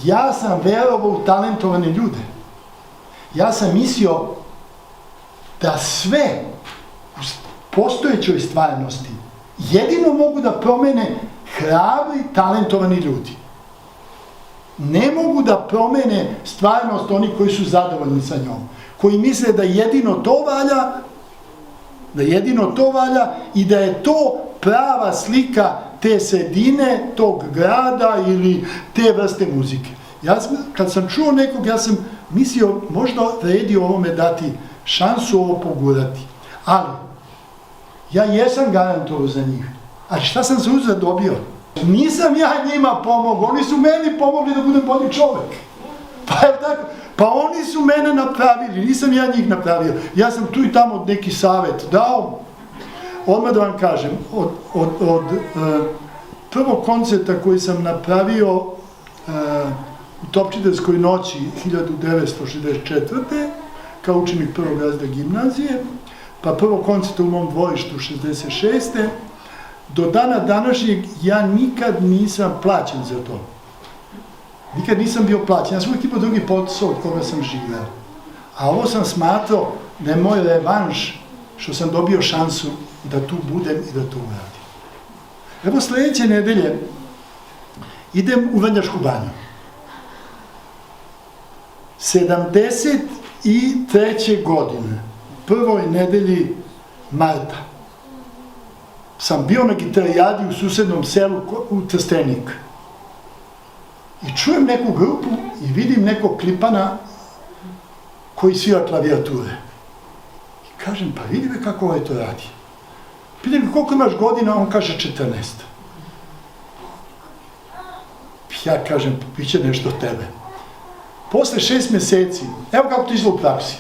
Ja sam verovao u talentovane ljude. Ja sam mislio da sve u postojećoj stvarnosti jedino mogu da promene hrabri, talentovani ljudi. Ne mogu da promene stvarnost oni koji su zadovoljni sa njom, koji misle da jedino to valja i da je to prava slika te sredine, tog grada ili te vrste muzike. Kad sam čuo nekog, ja sam mislio možda vredi ovome dati šansu, ovo pogurati. Ali, ja jesam garantovao za njih. Ali šta sam se uzad dobio? Nisam ja njima pomogao, oni su meni pomogli da budem bolji čovek. Pa oni su mene napravili, nisam ja njih napravio. Ja sam tu i tamo neki savet dao. Odmah da vam kažem, od prvog koncerta koji sam napravio u Topčiderskoj noći 1964. kao učenik prvog razreda gimnazije, pa prvog koncerta u mom dvorištu 66. Do dana današnjeg ja nikad nisam plaćen za to. Nikad nisam bio plaćen. Ja sam uvijek imao drugi posao od koga sam živeo. A ovo sam smatrao da je moj revanš što sam dobio šansu da tu budem i da to uradim. Evo sledeće nedelje idem u Vrnjačku banju. 73. godine, prvoj nedelji marta, sam bio na gitarijadi u susednom selu u Trstenik. I čujem neku grupu i vidim nekog klipana koji svira klavijature. I kažem, pa vidi me kako ovaj to radi. Pitam ga koliko imaš godina, on kaže 14. Ja kažem, biće nešto od tebe. Posle 6 meseci, evo kako to izgleda u praksi,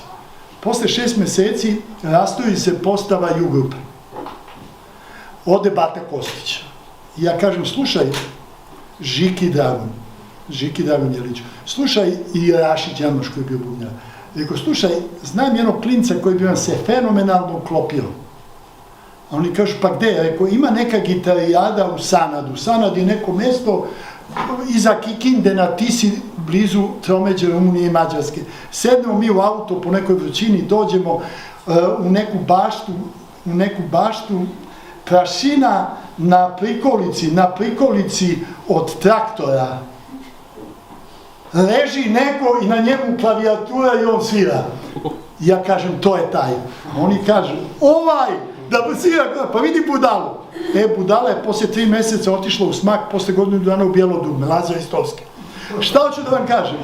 posle 6 meseci rastoji se postava U-grupe. Ode Bata Kostić. I ja kažem, slušaj, Žiki Dragan Jelić, slušaj i Rašić Janoš koji je bio bubnjar. Rekao, slušaj, znam jednog klinca koji bi vam se fenomenalno uklopio. A oni kažu, pa gde? Rekao, ima neka gitarijada u Sanadu. Sanad je neko mesto iza Kikinde na Tisi, blizu Tromeđe, Rumunije i Mađarske. Sednemo mi u auto po nekoj vrućini, dođemo u neku baštu, prašina na prikolici od traktora. Leži neko i na njemu klavijatura i on svira. Ja kažem, to je taj. A oni kažu, da svira, pa vidi budalu. Budala je posle 3 meseca otišla u smak, posle godinu dana u bijelo dugme, Lazar Istovski. Šta hoću da vam kažem?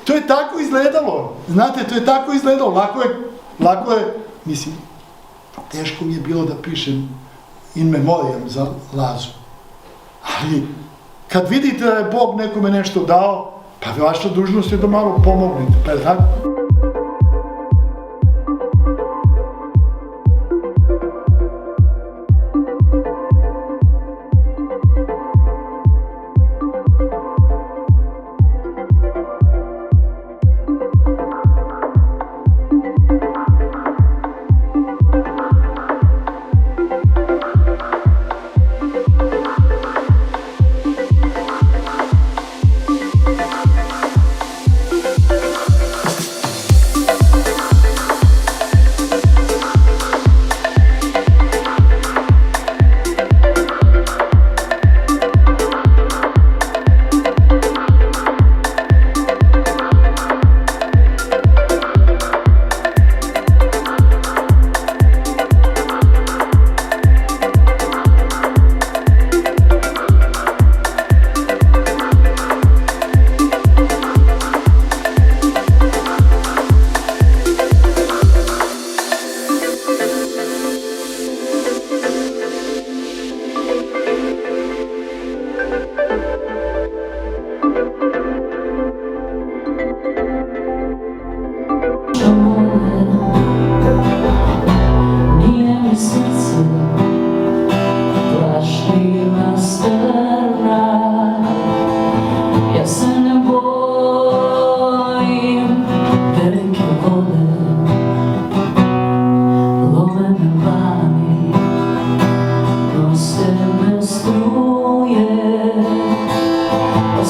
To je tako izgledalo. Znate, to je tako izgledalo. Lako je, mislim, teško mi je bilo da pišem in memoriam za Lazu. Ali, kad vidite da je Bog nekome nešto dao, pa vaša dužnost je da malo pomognete, pa je tako?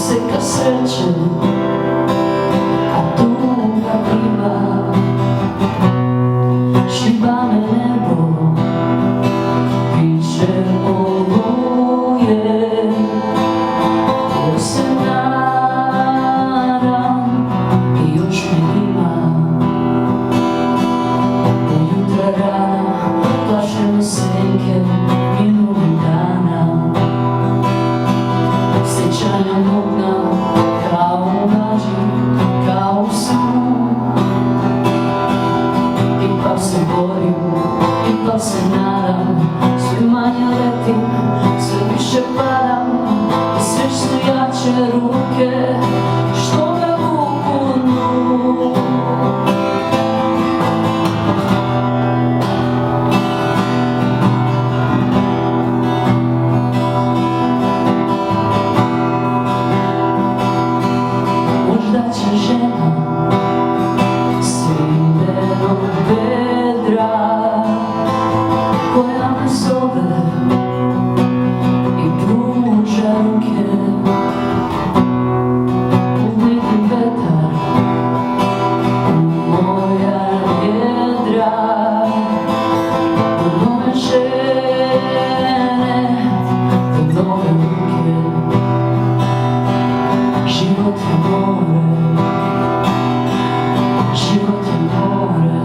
se ka sreće, a tuga pliva. Šiba me nebo, piše oluje, jer se nadam i još me ima. Ujutra rana, plaše me senke minulih dana. Sjećanja mutna, kao u laži, kao u snu. Ipak se borim, ipak se nadam, sve manje letim, sve više padam. I sve su jače ruke, što me vuku dnu. Možda će žena svidenog vedra koja me zove i pruža ruke. Uzmeti vetar u moja jedra, u nove žene, u nove ruke. Život je more, život je more,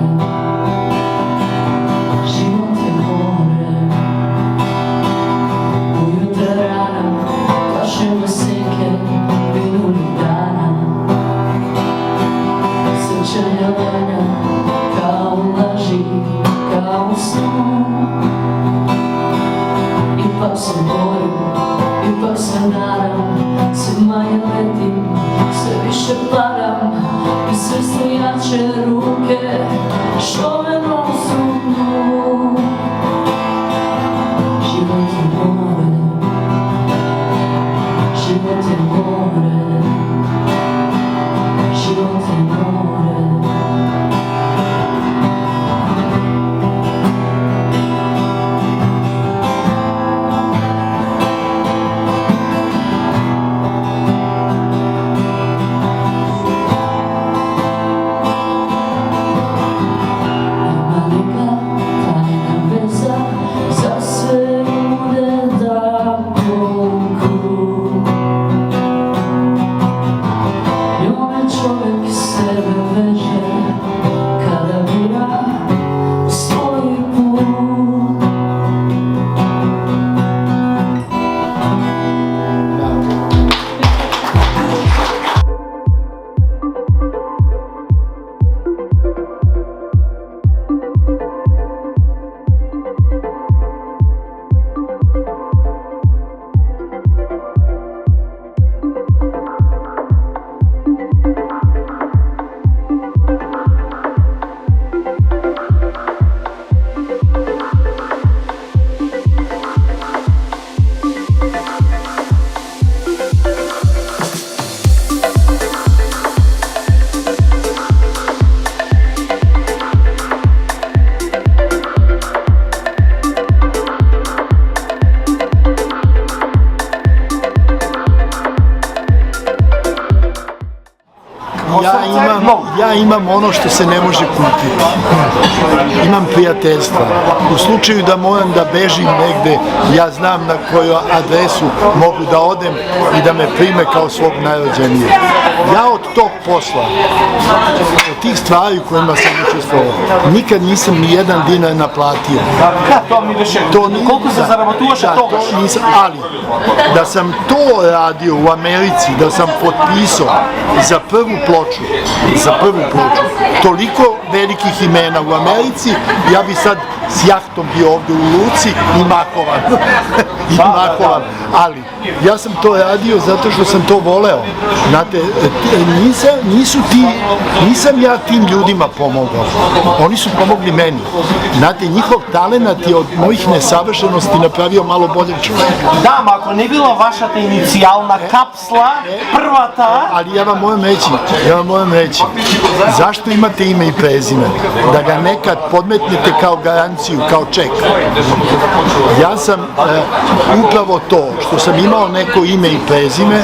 život je more. Ujutra rana, plaše me senke minulih dana. Sjećanja lanja, kao u laži, kao u snu. Ipak se borim, ipak se nadam, sve manje letim, sve više padam. I sve su jače ruke, što me nosu u dnu. Život je more, život je more, život je more. Ja imam ono što se ne može kupiti. Imam prijateljstva. U slučaju da moram da bežim negde, ja znam na koju adresu mogu da odem i da me prime kao svog najrođenijeg. Ja od tog posla, od tih stvari u kojima sam učestvovao, nikad nisam ni jedan dinar naplatio. To mi više, koliko se zarabotuvaš od toga? Ali, da sam to radio u Americi, da sam potpisao za prvu ploču, toliko velikih imena u Americi, ja bi sad s jahtom bio ovde u luci i makovan. Ali, ja sam to radio zato što sam to voleo. Znate, nisam ja tim ljudima pomogao. Oni su pomogli meni. Znate, njihov talenat je od mojih nesavršenosti napravio malo boljeg čovjeka. Da, ako ne bila vaša ta inicijalna kapsla, prva ta... Ali ja vam moram reći, ja vam moram reći, zašto imate ime i prezime? Da ga nekad podmetnete kao garanciju, kao ček. Ja sam upravo to, što sam imao neko ime i prezime,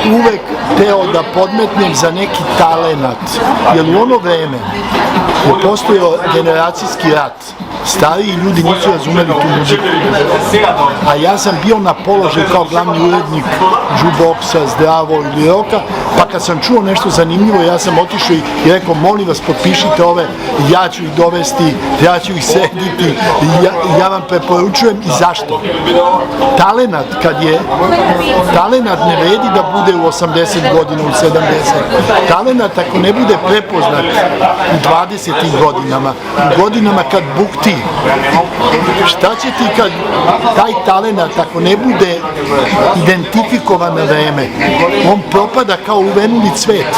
uvek teo da podmetnem za neki talenat, jer u ono vreme je postojao generacijski rat. Stariji ljudi nisu razumeli tu muziku, a ja sam bio na položaju kao glavni urednik jukeboxa, Zdravo ili roka, pa kad sam čuo nešto zanimljivo, ja sam otišao i rekao, molim vas, potpišite ove, ja ću ih dovesti, ja ću ih srediti, ja vam preporučujem. I zašto? Talenat, talenat ne vredi da bude u 80 godina, u 70. Talenat ako ne bude prepoznat u 20. godinama, u godinama kad bukti, šta će ti kad taj talenat ako ne bude identifikovan na vreme, on propada kao uvenuli cvet.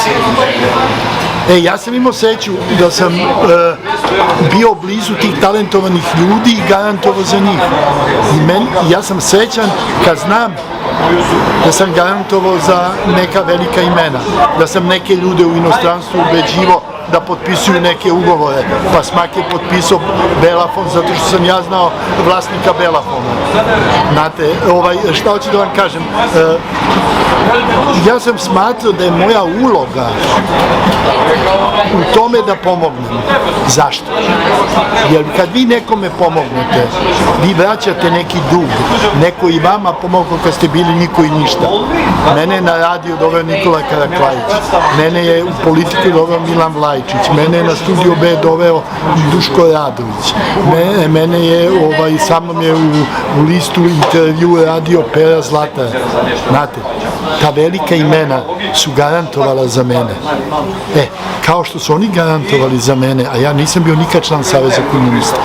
Ja sam imao sreću da sam bio blizu tih talentovanih ljudi i garantovao za njih. Ja sam srećan kad znam da sam garantovao za neka velika imena, da sam neke ljude u inostranstvu ubeđivao da potpisuju neke ugovore, pa Smak je potpisao Belafon zato što sam ja znao vlasnika Belafona. Znate, šta hoću da vam kažem, ja sam smatrao da je moja uloga u tome da pomognem. Zašto? Jer kad vi nekome pomognete, vi vraćate neki dug, neko i vama pomogao kad ste bili niko i ništa. Mene je na radio doveo Nikola Karaklajić, mene je u politiku doveo Milan Vlajčić, mene je na Studio B doveo Duško Radović, mene je, sa mnom je u listu intervju radio Pera Zlatar. Znate, ta velika imena su garantovala za mene. Kao što su oni garantovali za mene, a ja nisam bio nikad član Saveza komunista.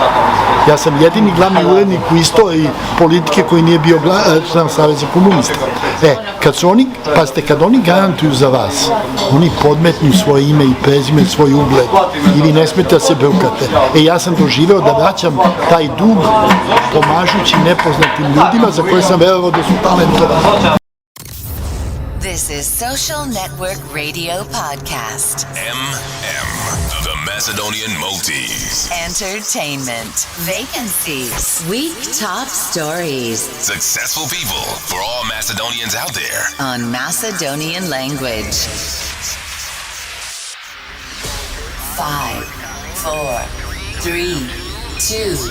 Ja sam jedini glavni urednik u istoriji politike koji nije bio član Saveza komunista. Kad su oni, pazite, kad oni garantuju za vas, oni podmetnu svoje ime i prezime, svoj ugled i vi ne smete da se brukate. Ja sam doživeo da vraćam taj dug pomažući nepoznatim ljudima za koje sam verovao da su talentovani. This is Social Network Radio Podcast. The Macedonian Multis. Entertainment. Vacancies. Week top stories. Successful people for all Macedonians out there. On Macedonian language. 5, 4, 3, 2,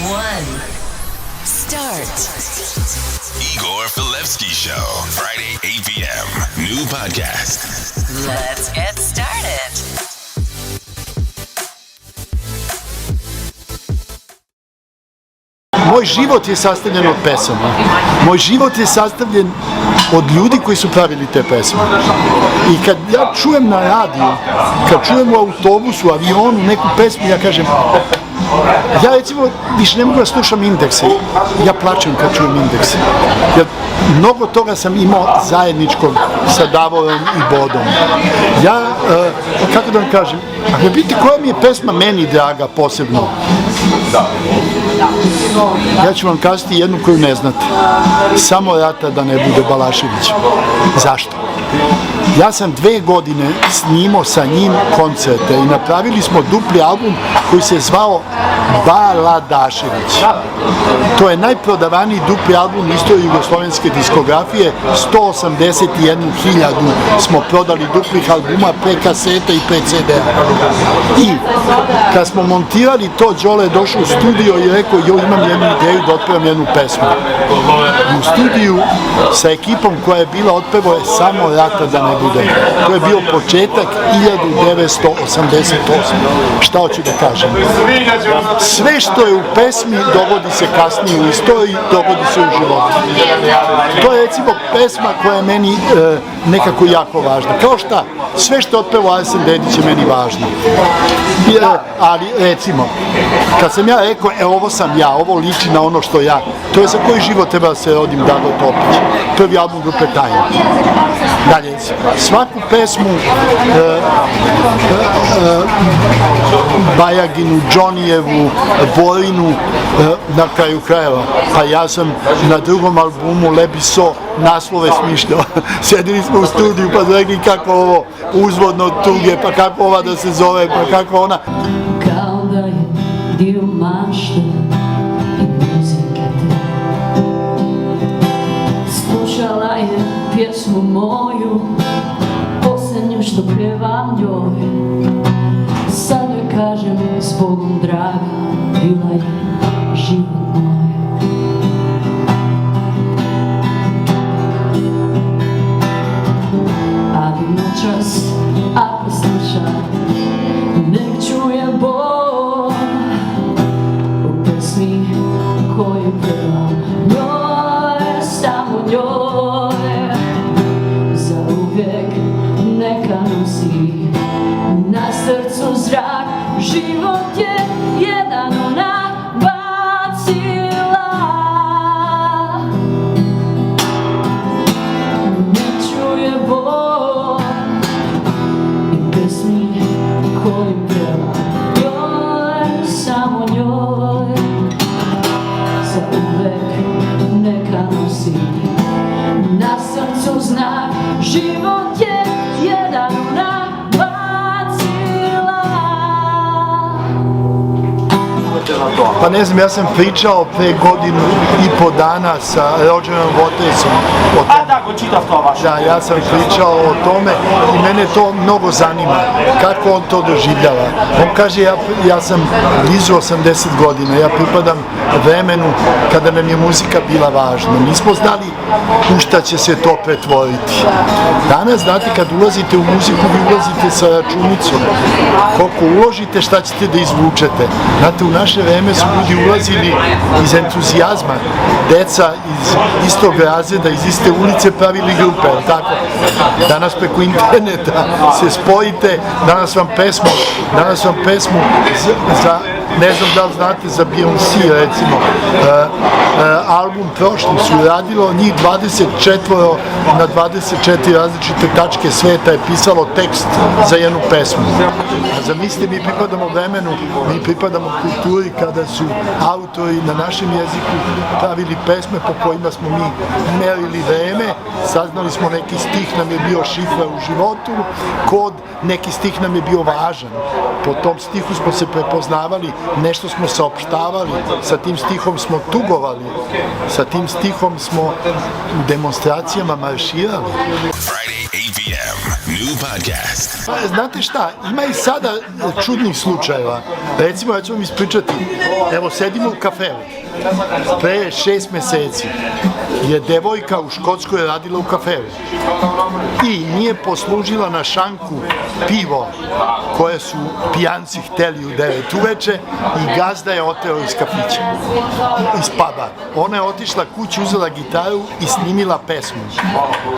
1. Start. Igor Filevsky Show. Friday, 8 p.m. New podcast. Let's get started. Moj život je sastavljen od pesama. Moj život je sastavljen od ljudi koji su pravili te pesme. I kad ja čujem na radiju, kad čujem u autobusu, avionu neku pesmu, ja kažem, ja recimo više ne mogu da slušam Indekse. Ja plačem kad čujem Indekse. Jer mnogo toga sam imao zajedničkog sa Davorom i Bodom. Ja, kako da vam kažem, ako me pitate koja mi je pesma meni draga posebno, ja ću vam kazati jednu koju ne znate. Samo rata da ne bude Balašević. Zašto? Ja sam 2 godine snimao sa njim koncerte i napravili smo dupli album koji se zvao Baladašević. To je najprodavaniji dupli album u istoriji jugoslovenske diskografije. 181.000 smo prodali duplih albuma pre kaseta i pre CD-a. I kad smo montirali to, Đole je došao u studio i rekao, imam jednu ideju da otpevam jednu pesmu. I u studiju sa ekipom koja je bila otpevao je Samo rata da ne bude. To je bio početak 1988. Šta hoću da kažem? Sve što je u pesmi dogodi se kasnije u istoriji, dogodi se u životu. To je recimo pesma koja je meni nekako jako važna. Kao šta? Sve što je otpevao Arsen Dedić je meni važno. Ali recimo, kad sam ja rekao, ovo sam ja, ovo liči na ono što ja, to je za koji život treba da se rodim, Dago Topić. Prvi album grupe Tajna. Dalje, svaku pesmu Bajaginu, Džonijevu, Borinu na kraju krajeva. Pa ja sam na drugom albumu Lebiso naslove smišljao. Sjedili smo u studiju pa rekli kako ovo uzvodno od tuge, pa kako ova da se zove, pa kako ona. Kao da je dio mašte i muzike te. Slušala je pjesmu moju, posljednju što pjevam njoj. Sad joj kažem s Bogom draga, bila je život moj. Ali noćas, ako sluša, nek čuje Bog u pesmi koju pevam njoj, samo njoj. Zauvijek neka nosi na srcu zrak, život je jedan ona bacila. Nek čuje Bog i pesmi koju pevam njoj, samo njoj. Zauvek neka nosi na srcu znak, život je jedan ona bacila. Pa ne znam, ja sam pričao pre godinu i po dana sa Rogerom Watersom o tome. A da, go čitav to vaše. Da, ja sam pričao o tome i mene to mnogo zanima, kako on to doživljava. On kaže, ja sam blizu 80 godina, ja pripadam vremenu kada nam je muzika bila važna. Nismo znali u šta će se to pretvoriti. Danas, znate, kad ulazite u muziku, vi ulazite sa računicom. Koliko uložite, šta ćete da izvučete. Znate, u naše vreme su ljudi ulazili iz entuzijazma. Deca iz istog razreda, iz iste ulice pravili grupe, tako? Danas preko interneta se spojite, danas vam pesmu za ne znam da li znate za Beyoncé, recimo, album prošli su radilo, njih 24 na 24 različite tačke sveta je pisalo tekst za jednu pesmu. A zamislite, mi pripadamo vremenu, mi pripadamo kulturi kada su autori na našem jeziku pravili pesme po kojima smo mi merili vreme, saznali smo neki stih nam je bio šifra u životu, kod neki stih nam je bio važan. Po tom stihu smo se prepoznavali, nešto smo saopštavali, sa tim stihom smo tugovali, sa tim stihom smo u demonstracijama marširali. Friday, 8 p.m. New podcast. Znate šta, ima i sada čudnih slučajeva. Recimo, ja ću vam ispričati, evo, sedimo u kafeu. Pre 6 meseci je devojka u Škotskoj radila u kafeu i nije poslužila na šanku pivo koje su pijanci hteli u 9 uveče i gazda je oteo iz kafića, iz puba. Ona je otišla kući, uzela gitaru i snimila pesmu.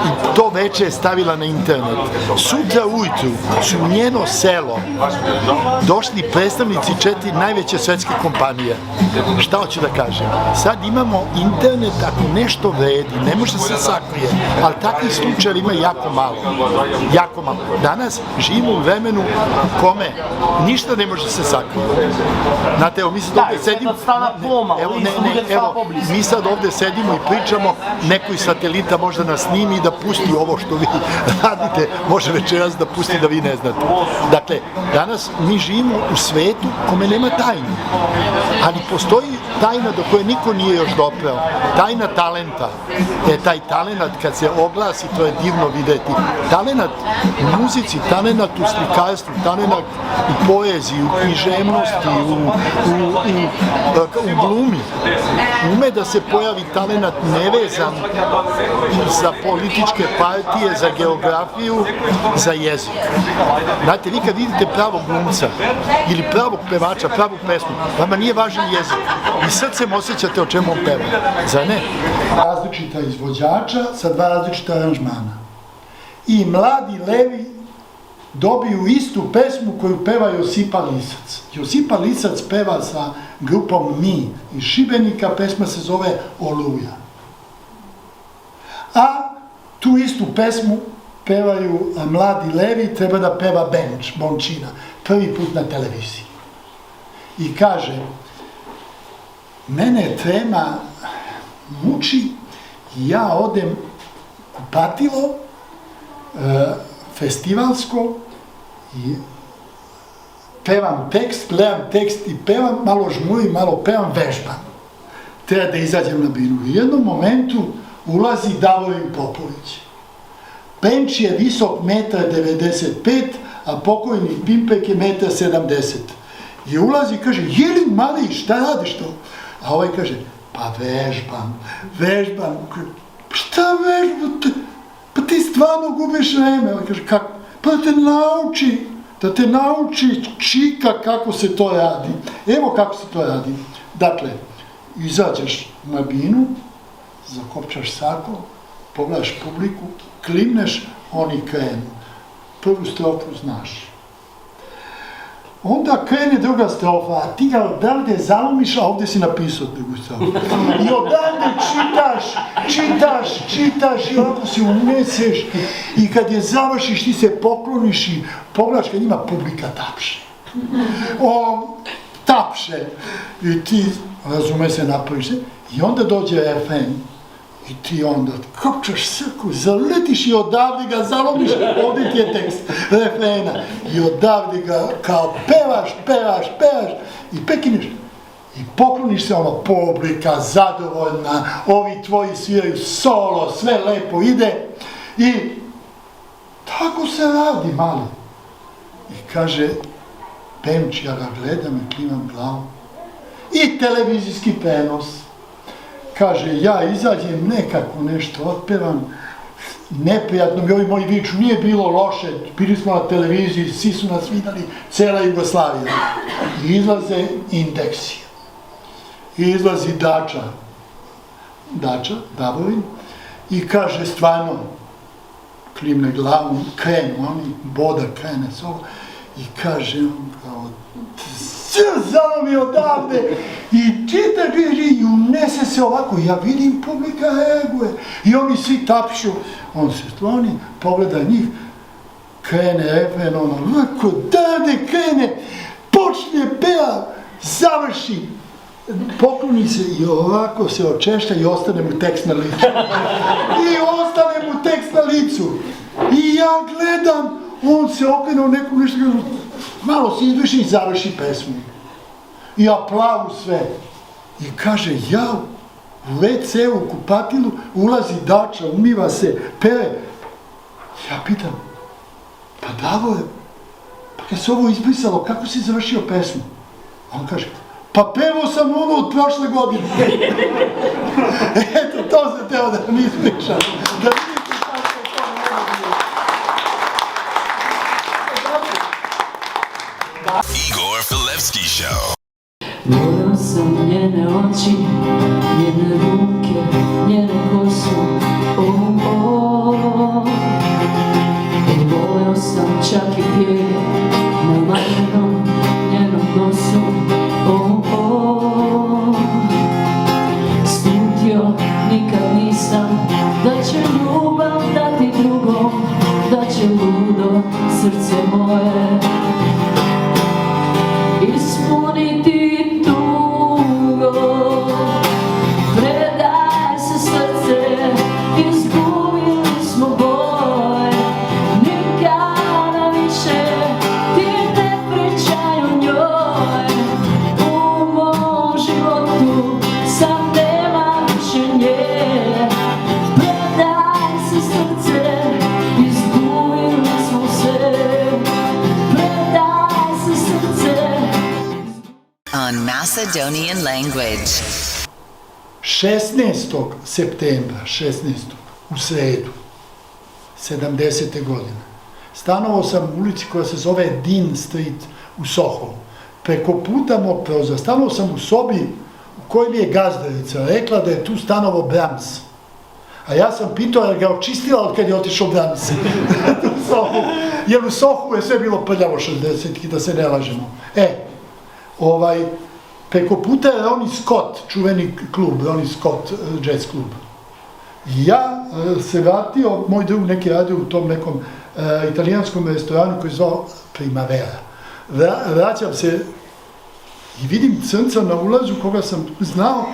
I to veče je stavila na internet. Sutra ujutru su u njeno selo došli predstavnici 4 najveće svetske kompanije. Šta hoću da kažem? Sad imamo internet, ako nešto vredi, ne može se sakrije, ali takvih slučaja ima jako malo. Jako malo. Danas živimo u vremenu u kome ništa ne može se sakrije. Znate, evo, mi sad ovdje sedimo... mi sad ovdje sedimo i pričamo, neko iz satelita može da nas snimi i da pusti ovo što vi radite, može večeras da pusti da vi ne znate. Dakle, danas mi živimo u svetu kome nema tajni, ali postoji tajna do koje niko nije još dopreo. Tajna talenta. Taj talenat kad se oglasi, to je divno videti. Talenat u muzici, talenat u slikarstvu, talenat u poeziji, u književnosti, u glumi. Ume da se pojavi talenat nevezan za političke partije, za geografiju, za jezik. Znate, vi kad vidite pravog glumca ili pravog pevača, pravu pesmu, vama nije važan jezik. I srcem osjećate o čemu on peva. Zar ne? Različita izvođača sa 2 različita aranžmana. I mladi levi dobiju istu pesmu koju peva Josipa Lisac. Josipa Lisac peva sa grupom Mi iz Šibenika, pesma se zove Oluja. A tu istu pesmu pevaju mladi levi, treba da peva Benč, Bončina, prvi put na televiziji. i kaže, mene trema muči, ja odem kupatilo, festivalsko, i pevam tekst, gledam tekst i pevam, malo žmurim, malo pevam, vežbam. Treba da izađem na binu. U jednom momentu ulazi Davorin Popović. Benč je visok 1,95 m, a pokojni Pimpek je 1,70 m. I ulazi i kaže, jeli mali, šta radiš to? A ovaj kaže, pa vežbam. Šta vežbam? Pa ti stvarno gubiš vreme. Ovaj kaže, kako? Pa da te nauči čika kako se to radi. Evo kako se to radi. Dakle, izađeš na binu, zakopčaš sako, pogledaš publiku, klimneš, oni krenu. Prvu strofu znaš. Onda krene druga strofa, a ti ga odavde zalomiš, a ovdje si napisao drugu strofu. I odavde čitaš i ovako se uneseš i kad je završiš ti se pokloniš i pogledaš kad njima publika tapše. Tapše. I ti, razume se, napraviš se. I onda dođe refren. I ti onda kopčaš srku, zaletiš i odavde ga zalomiš, ovdje ti je tekst refrena. I odavde ga kao pevaš i pekineš. I pokloniš se, ono, publika, zadovoljna, ovi tvoji sviraju solo, sve lepo ide. I tako se radi, mali. I kaže, Pemč, ja ga gledam i klimam glavu. I televizijski prenos. Kaže, ja izađem nekako nešto otpevam, neprijatno mi ovi moji viču, nije bilo loše, bili smo na televiziji, svi su nas vidjeli, cela Jugoslavija. I izlaze Indeksi. I izlazi Dača, Davorin, i kaže, stvarno, klimne glavom, krenu, oni, Boda krene s ovo, i kaže, zalomi odavde i čita i unese se ovako, ja vidim publika reaguje i oni svi tapšu, on se skloni, pogleda njih, krene refren, ono, ovako, odavde krene, počne peva, završi, pokloni se i ovako se očešlja i ostane mu tekst na licu. I ja gledam, on se okrene u neku nešto, malo se izvrši i završi pesmu. I aplauz sve. I kaže, ja u WC-u, u kupatilu, ulazi Dača, umiva se, pere. Ja pitam, pa Davore, pa kad se ovo izbrisalo, kako si završio pesmu? On kaže, pa pevao sam ono od prošle godine. Eto, to se teo da mi ispričam. Da vidite kako se to ne može. Igor Filevski Show. Voleo sam njene oči, njene ruke, njene kosu, I voleo sam čak i pjeve na lagnom njenom nosu, Slutio nikad nisam da će ljubav dati drugom, da će ludo srce moje ispuniti tugo. Predaje se srce, izgubili smo boj, nikada više ti ne pričaj o njoj. U mom životu sad nema više nje. Predaje se srce, izgubili smo se. Predaje se srce. On Macedonian language. 16. septembra, u sredu, 70. godine, stanovao sam u ulici koja se zove Dean Street u Soho. Preko puta mog prozora, stanovao sam u sobi u kojoj mi je gazdarica rekla da je tu stanovao Brahms. A ja sam pitao jer ga očistila od kad je otišao Brahms. Jer u Sohu je sve bilo prljavo 60-ih, da se ne lažemo. Preko puta je Ronnie Scott, čuveni klub, Ronnie Scott jazz klub. Ja se vratio, moj drug neki radio u tom nekom italijanskom restoranu koji je zvao Primavera. Vraćam se I vidim crnca na ulazu koga sam znao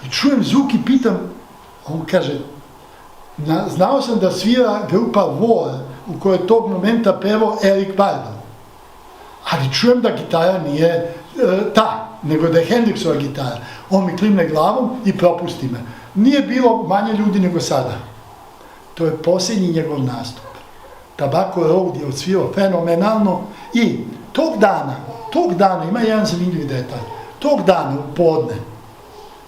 i čujem zvuk i pitam, on kaže, znao sam da svira grupa War u kojoj je tog momenta pevao Eric Burdon, ali čujem da gitara nije ta, nego da je Hendrixova gitara. On mi klimne glavom i propusti me. Nije bilo manje ljudi nego sada. To je posljednji njegov nastup. Tobacco Road je odsvirao fenomenalno i tog dana, ima jedan zanimljiv detalj, tog dana u podne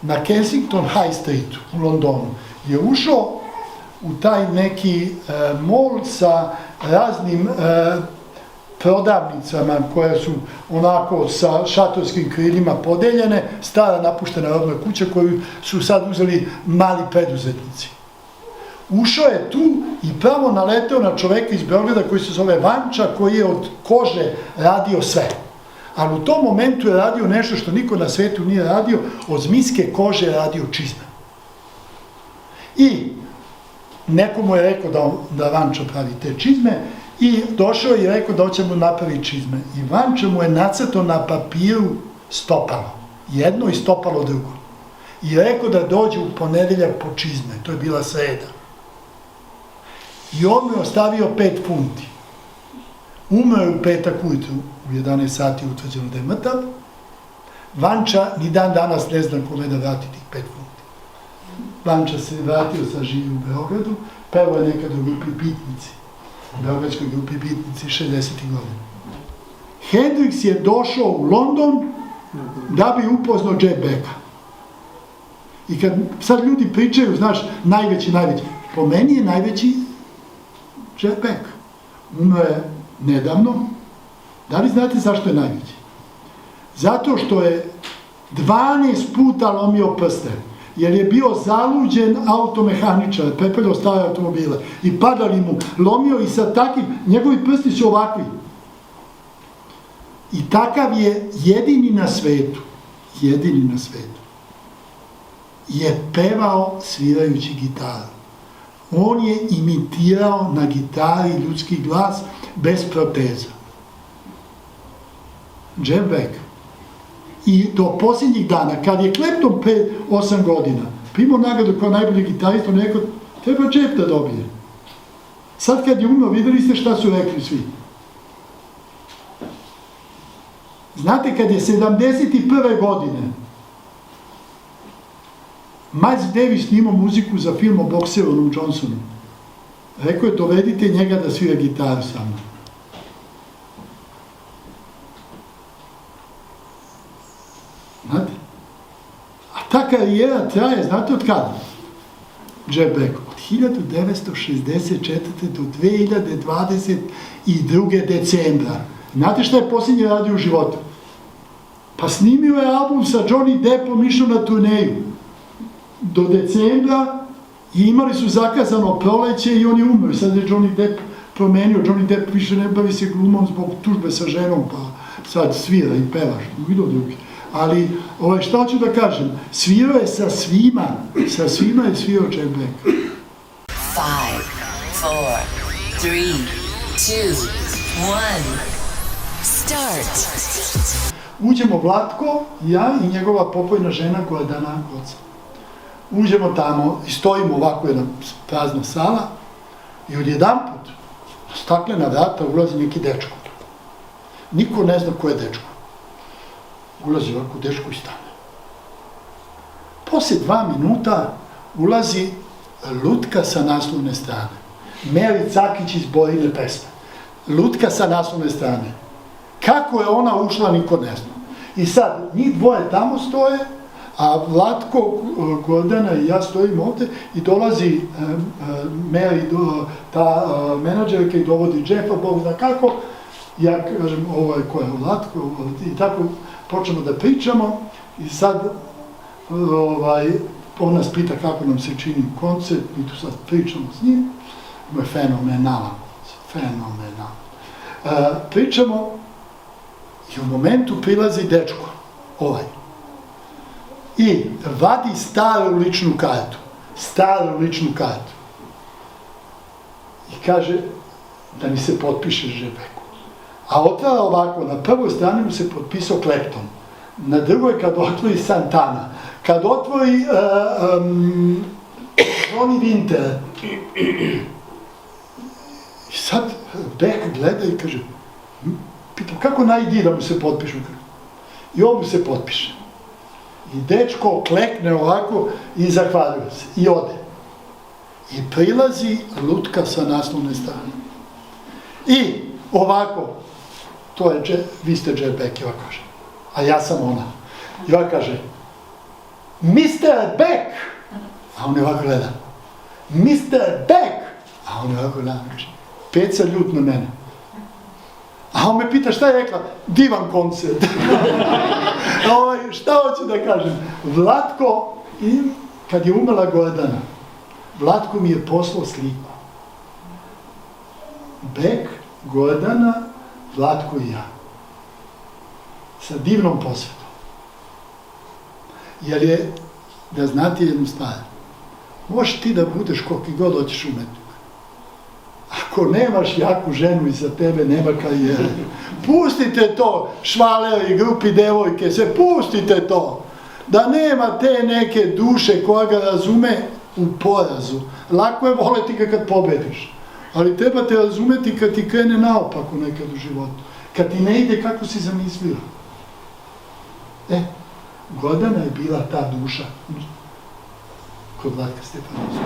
na Kensington High Street u Londonu je ušao u taj neki mall sa raznim prodavnicama koje su onako sa šatorskim krilima podeljene, stara napuštena robna kuća koju su sad uzeli mali preduzetnici. Ušao je tu i pravo naleteo na čoveka iz Beograda koji se zove Vanča, koji je od kože radio sve. Ali u tom momentu je radio nešto što niko na svetu nije radio, od zmijske kože je radio čizme. I neko mu je rekao da Vanča pravi te čizme i došao je i rekao da hoće mu napravi čizme. I Vanča mu je nacrtao na papiru stopalo. Jedno i stopalo drugo. I rekao da dođe u ponedeljak po čizme. To je bila sreda. I on mu je ostavio 5 funti. Umro je u petak ujutru, u 11 sati utvrđeno da je mrtav. Vanča ni dan danas ne zna kome da vrati tih 5 funti. Vanča se vratio sa živi u Beogradu, pevao je nekad u grupi Bitnici, beogradskoj grupi Bitnici 60. godina. Hendrix je došao u London da bi upoznao Jeff Becka. I kad sad ljudi pričaju, znaš, najveći, po meni je najveći Jeff Beck. Umro je nedavno. Da li znate zašto je najveći? Zato što je 12 puta lomio prste, jer je bio zaluđen automehaničar, prepeljao stare automobile i padali mu, lomio i sa takvim, njegovi prsti su ovakvi. I takav je jedini na svetu, je pevao svirajući gitaru. On je imitirao na gitari ljudski glas bez proteza. Jeff Beck. I do posljednjih dana, kad je Clapton 8 godina primao nagradu kao najbolji gitarist, on je rekao, treba Jeff da dobije. Sad kad je umro, videli ste šta su rekli svi. Znate, kad je 71. godine Miles Davis snimao muziku za film o bokseru Onom Johnsonu, rekao je, dovedite njega da svira gitaru sa mnom. Znate? A ta karijera traje, znate od kada? Jeff Beck, od 1964. do 2022. decembra. Znate šta je posljednje radio u životu? Pa snimio je album sa Johnny Deppom, išao na turneju do decembra i imali su zakazano proleće i on je umro. Sad je Johnny Depp promenio, Johnny Depp više ne bavi se glumom zbog tužbe sa ženom, pa sad svira i pevaš, vidio drugi. Ali, šta hoću da kažem, svirao je sa svima je svirao Jeff Beck. 5, 4, 3, 2, 1, start. Uđemo Vlatko, ja i njegova pokojna žena Gordana Goca. Uđemo tamo i stojimo ovako jedna prazna sala i odjedanput staklena vrata ulazi neki dečko. Niko ne zna ko je dečko. Ulazi ovako dečko i stane. Posle 2 minuta ulazi lutka sa naslovne strane. Meri Cakić iz Borine pesme. Lutka sa naslovne strane. Kako je ona ušla, niko ne zna. I sad, njih dvoje tamo stoje, a Vlatko, Gordana i ja stojimo ovde i dolazi Meri, ta menadžerka i dovodi Jeffa, Bog zna kako. Ja kažem, ovo je ko je Vlatko, i tako počnemo da pričamo i sad on nas pita kako nam se čini koncert, mi tu sad pričamo s njim, ovo je fenomenalan. Pričamo i u momentu prilazi dečko, i vadi staru ličnu kartu i kaže da mi se potpiše Jeff Becku. A otvara ovako, na prvoj strani mu se potpisao Clapton, na drugoj kad otvori Santana, kad otvori Johnny Winter. I sad Beck gleda i kaže, pitam, kako najdi da mu se potpišu? I on mu se potpiše. I dečko klekne ovako i zahvaljuje se. I ode. I prilazi lutka sa naslovne strane. I ovako, to je, vi ste Jeff Beck, i ova kaže. A ja sam ona. I ova kaže, Mr. Beck! A on je ovako gleda. Mr. Beck! A on je ovako gleda. Peca ljut na mene. A on me pita šta je rekla? Divan koncert. Šta hoću da kažem? Vlatko, kad je umrla Gordana, Vlatko mi je poslao sliku. Beck, Gordana, Vlatko i ja. Sa divnom posvetom. Jer je, da znate jednu stvar, možeš ti da budeš koliki god hoćeš umetnik. Ako nemaš jaku ženu iza tebe, nema karijere. Pustite to, švaleri, grupi devojke, sve pustite to. Da nema te neke duše koja ga razume u porazu. Lako je voleti ga kad pobediš. Ali treba te razumeti kad ti krene naopako nekad u životu. Kad ti ne ide kako si zamislila. Gordana je bila ta duša kod Vlatka Stefanovskog.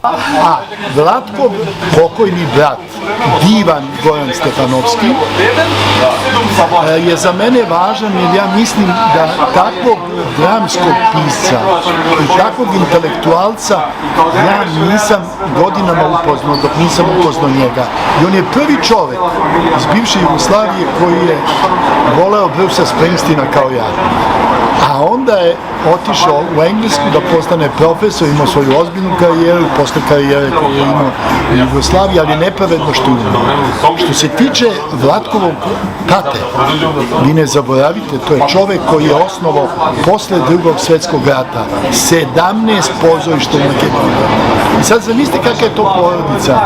A Vlatkov pokojni brat, divan Goran Stefanovski, je za mene važan jer ja mislim da takvog dramskog pisca i takvog intelektualca ja nisam godinama upoznao dok nisam upoznao njega. I on je prvi čovek iz bivše Jugoslavije koji je voleo Brucea Springsteena kao ja. A onda je otišao u Englesku da postane profesor, imao svoju ozbiljnu karijeru, posle karijere koju je imao u Jugoslaviji, ali nepravedno što imao. Što se tiče Vlatkovog tate, vi ne zaboravite, to je čovek koji je osnovao posle Drugog svjetskog rata 17 pozorišta u Makedoniji. I sad zamislite kakva je to porodica.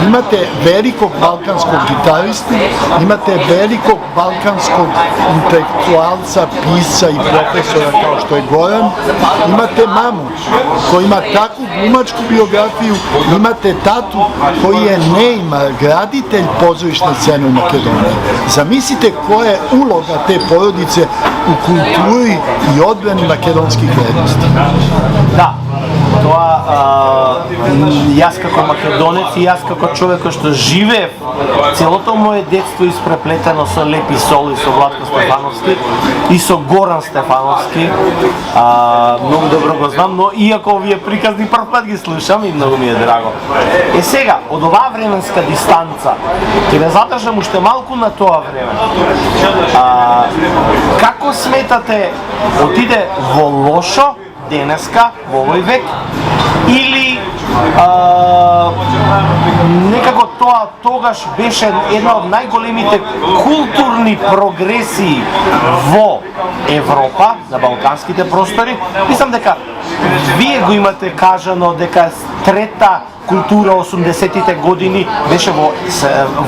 Imate velikog balkanskog gitaristu, imate velikog balkanskog intelektualca, pisca i profesora kao što je Goran, imate mamu koja ima takvu glumačku biografiju, imate tatu koji je Neymar, graditelj pozorišne scene u Makedoniji. Zamislite koja je uloga te porodice u kulturi i odbrani makedonskih vrednosti. Da, jaz како македонец и jaz како човек кој што живеев целото моje детство испреплетено со Лепи Сол и со Владко Стефановски и со Горан Стефановски, многу добро го знам, но иако овие приказни прв пат ги слушам и многу ми е драго. Сега, од оваа временска дистанца, ќе ве задржам уште малку на тоа време. Како сметате отиде во лошо денеска, во овој век, или некако тоа тогаш беше една од најголемите културни прогресии во Европа, на балканските простори. Мислам дека вие го имате кажано дека трета култура 80-тите години беше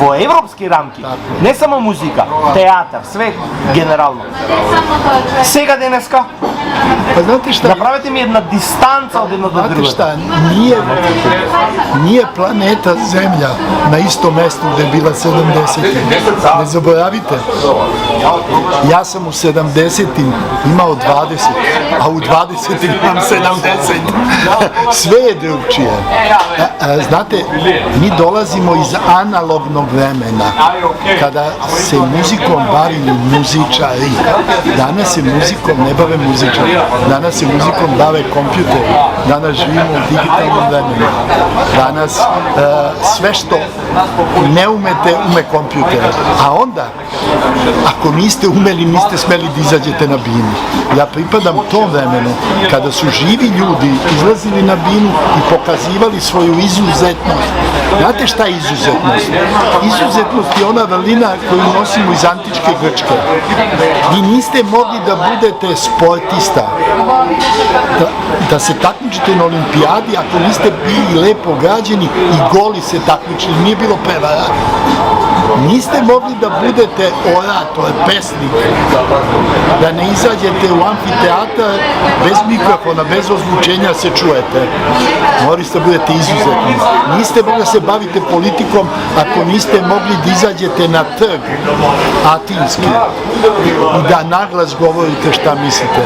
во европски рамки. Не само музика, театар, све генерално. Сега денеска, направете ми една дистанца од едно до друго. Znate šta, nije planeta Zemlja na istom mestu gde je bila 70-im. Ne zaboravite, ja sam u 70-im imao 20, a u 20-im imam 70. Sve je drugčije. Znate, mi dolazimo iz analognog vremena, kada se muzikom bavili muzičari. Danas se muzikom ne bave muzičari, danas se muzikom bave kompjuteri. Danas živimo u digitalnom vremenu. Danas sve što ne umete, ume kompjuter. A onda, ako niste umeli, niste smeli da izađete na binu. Ja pripadam tom vremenu, kada su živi ljudi izlazili na binu i pokazivali svoju izuzetnost. Znate šta je izuzetnost? Izuzetnost je ona vrlina koju nosimo iz antičke Grčke. Vi niste mogli da budete sportista, da se takmičite na olimpijadi ako niste bili lepo građeni i goli se takmičili, nije bilo prevara. Niste mogli da budete orator, pesnik, da ne izađete u amfiteatar bez mikrofona, bez ozvučenja se čujete. Morali ste da budete izuzetni. Niste mogli da se bavite politikom ako niste mogli da izađete na trg Atinski i da naglas govorite šta mislite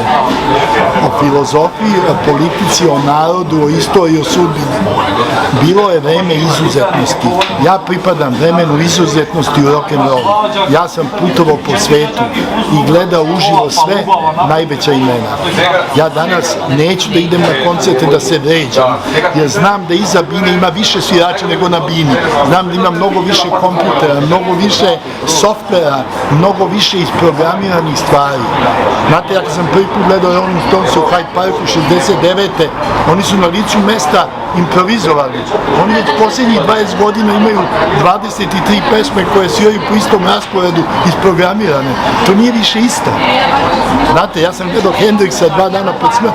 o filozofiji, o politici, o narodu, o istoriji, o sudbini. Bilo je vreme izuzetnosti. Ja pripadam vremenu izuzetnosti u rock'n'rollu. Ja sam putovao po svetu i gledao uživo sve najveća imena. Ja danas neću da idem na koncerte da se vređam, jer znam da iza bine ima više svirača nego na bini. Znam da ima mnogo više kompjutera, mnogo više softvera, mnogo više isprogramiranih stvari. Znate, ja kad sam prvi put gledao Rolling Stones u Hyde Parku 69. Oni su na licu mesta improvizovali. Oni već posljednjih 20 godina imaju 23 pesme koje sviraju po istom rasporedu isprogramirane. To nije više isto. Znate, ja sam gledao Hendrixa 2 dana pred smrt.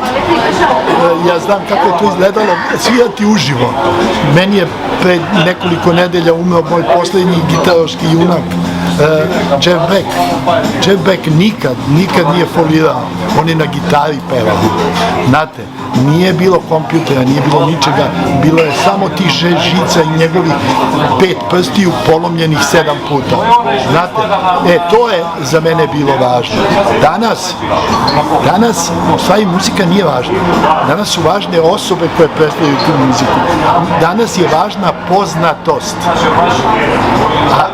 Ja znam kako je to izgledalo svirati uživo. Meni je pred nekoliko nedelja umro moj posljednji gitaroški junak, Jeff Beck. Jeff Beck nikad nije folirao. On je na gitari pevao. Znate, nije bilo kompjutera, nije bilo ničega, bilo je samo tih žica i njegovih 5 prstiju polomljenih 7 puta. Znate, to je za mene bilo važno. Danas, u stvari, muzika nije važna. Danas su važne osobe koje predstavljaju tu muziku. Danas je važna poznatost. A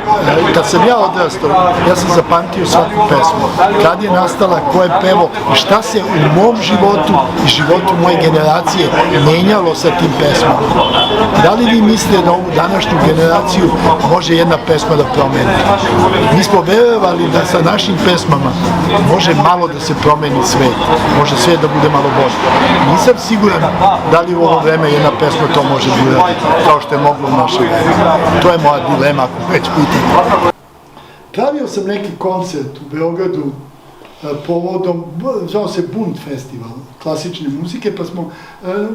kad sam ja odrastao, ja sam zapamtio svaku pesmu. Kad je nastala, ko je pevao i šta se u mom životu i životu moje generacije menjalo sa tim pesmama. Da li vi mislite da ovu današnju generaciju može jedna pesma da promeni? Mi smo verovali da sa našim pesmama može malo da se promeni svet, može svet da bude malo bolje. Nisam siguran da li u ovo vreme jedna pesma to može da uraditi, kao što je moglo u naše vreme. To je moja dilema, ako već pitam. Pravio sam neki koncert u Beogradu povodom, zvao se Bund festival klasične muzike, pa smo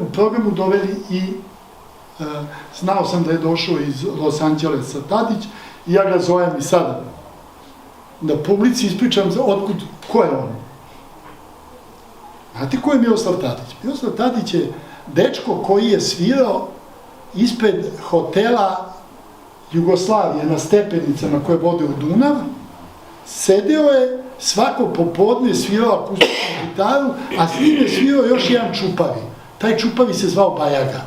u programu doveli i znao sam da je došao iz Los Angelesa Tadić i ja ga zovem i sada da publici ispričam otkud, ko je on. Znate ko je Miroslav Tadić? Miroslav Tadić je dečko koji je svirao ispred hotela Jugoslavije na stepenicama koje vode u Dunav, sedeo je svako popodne, svirao akustičnu gitaru, a s njim je svirao još jedan čupavi. Taj čupavi se zvao Bajaga.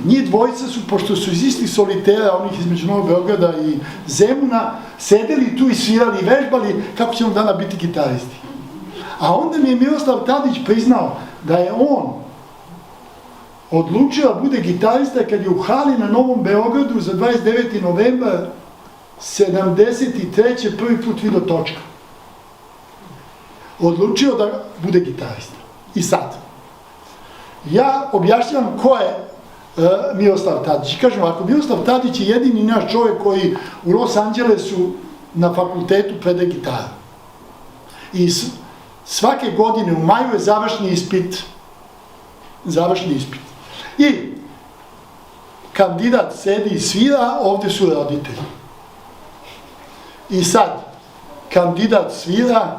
Njih dvojica su, pošto su iz istih solitera, onih između Novog Beograda i Zemuna, sedeli tu i svirali i vežbali kako ćemo dana biti gitaristi. A onda mi je Miroslav Tadić priznao da je on odlučio da bude gitarista kad je u hali na Novom Beogradu za 29. novembar 73. prvi put vidio Točka. Odlučio da bude gitarista. I sad, ja objašnjavam ko je Miroslav Tadić. I kažem ovako, Miroslav Tadić je jedini naš čovjek koji u Los Angelesu na fakultetu predaje gitaru. I svake godine u maju je završni ispit. I kandidat sedi i svira, ovde su roditelji. I sad, kandidat svira,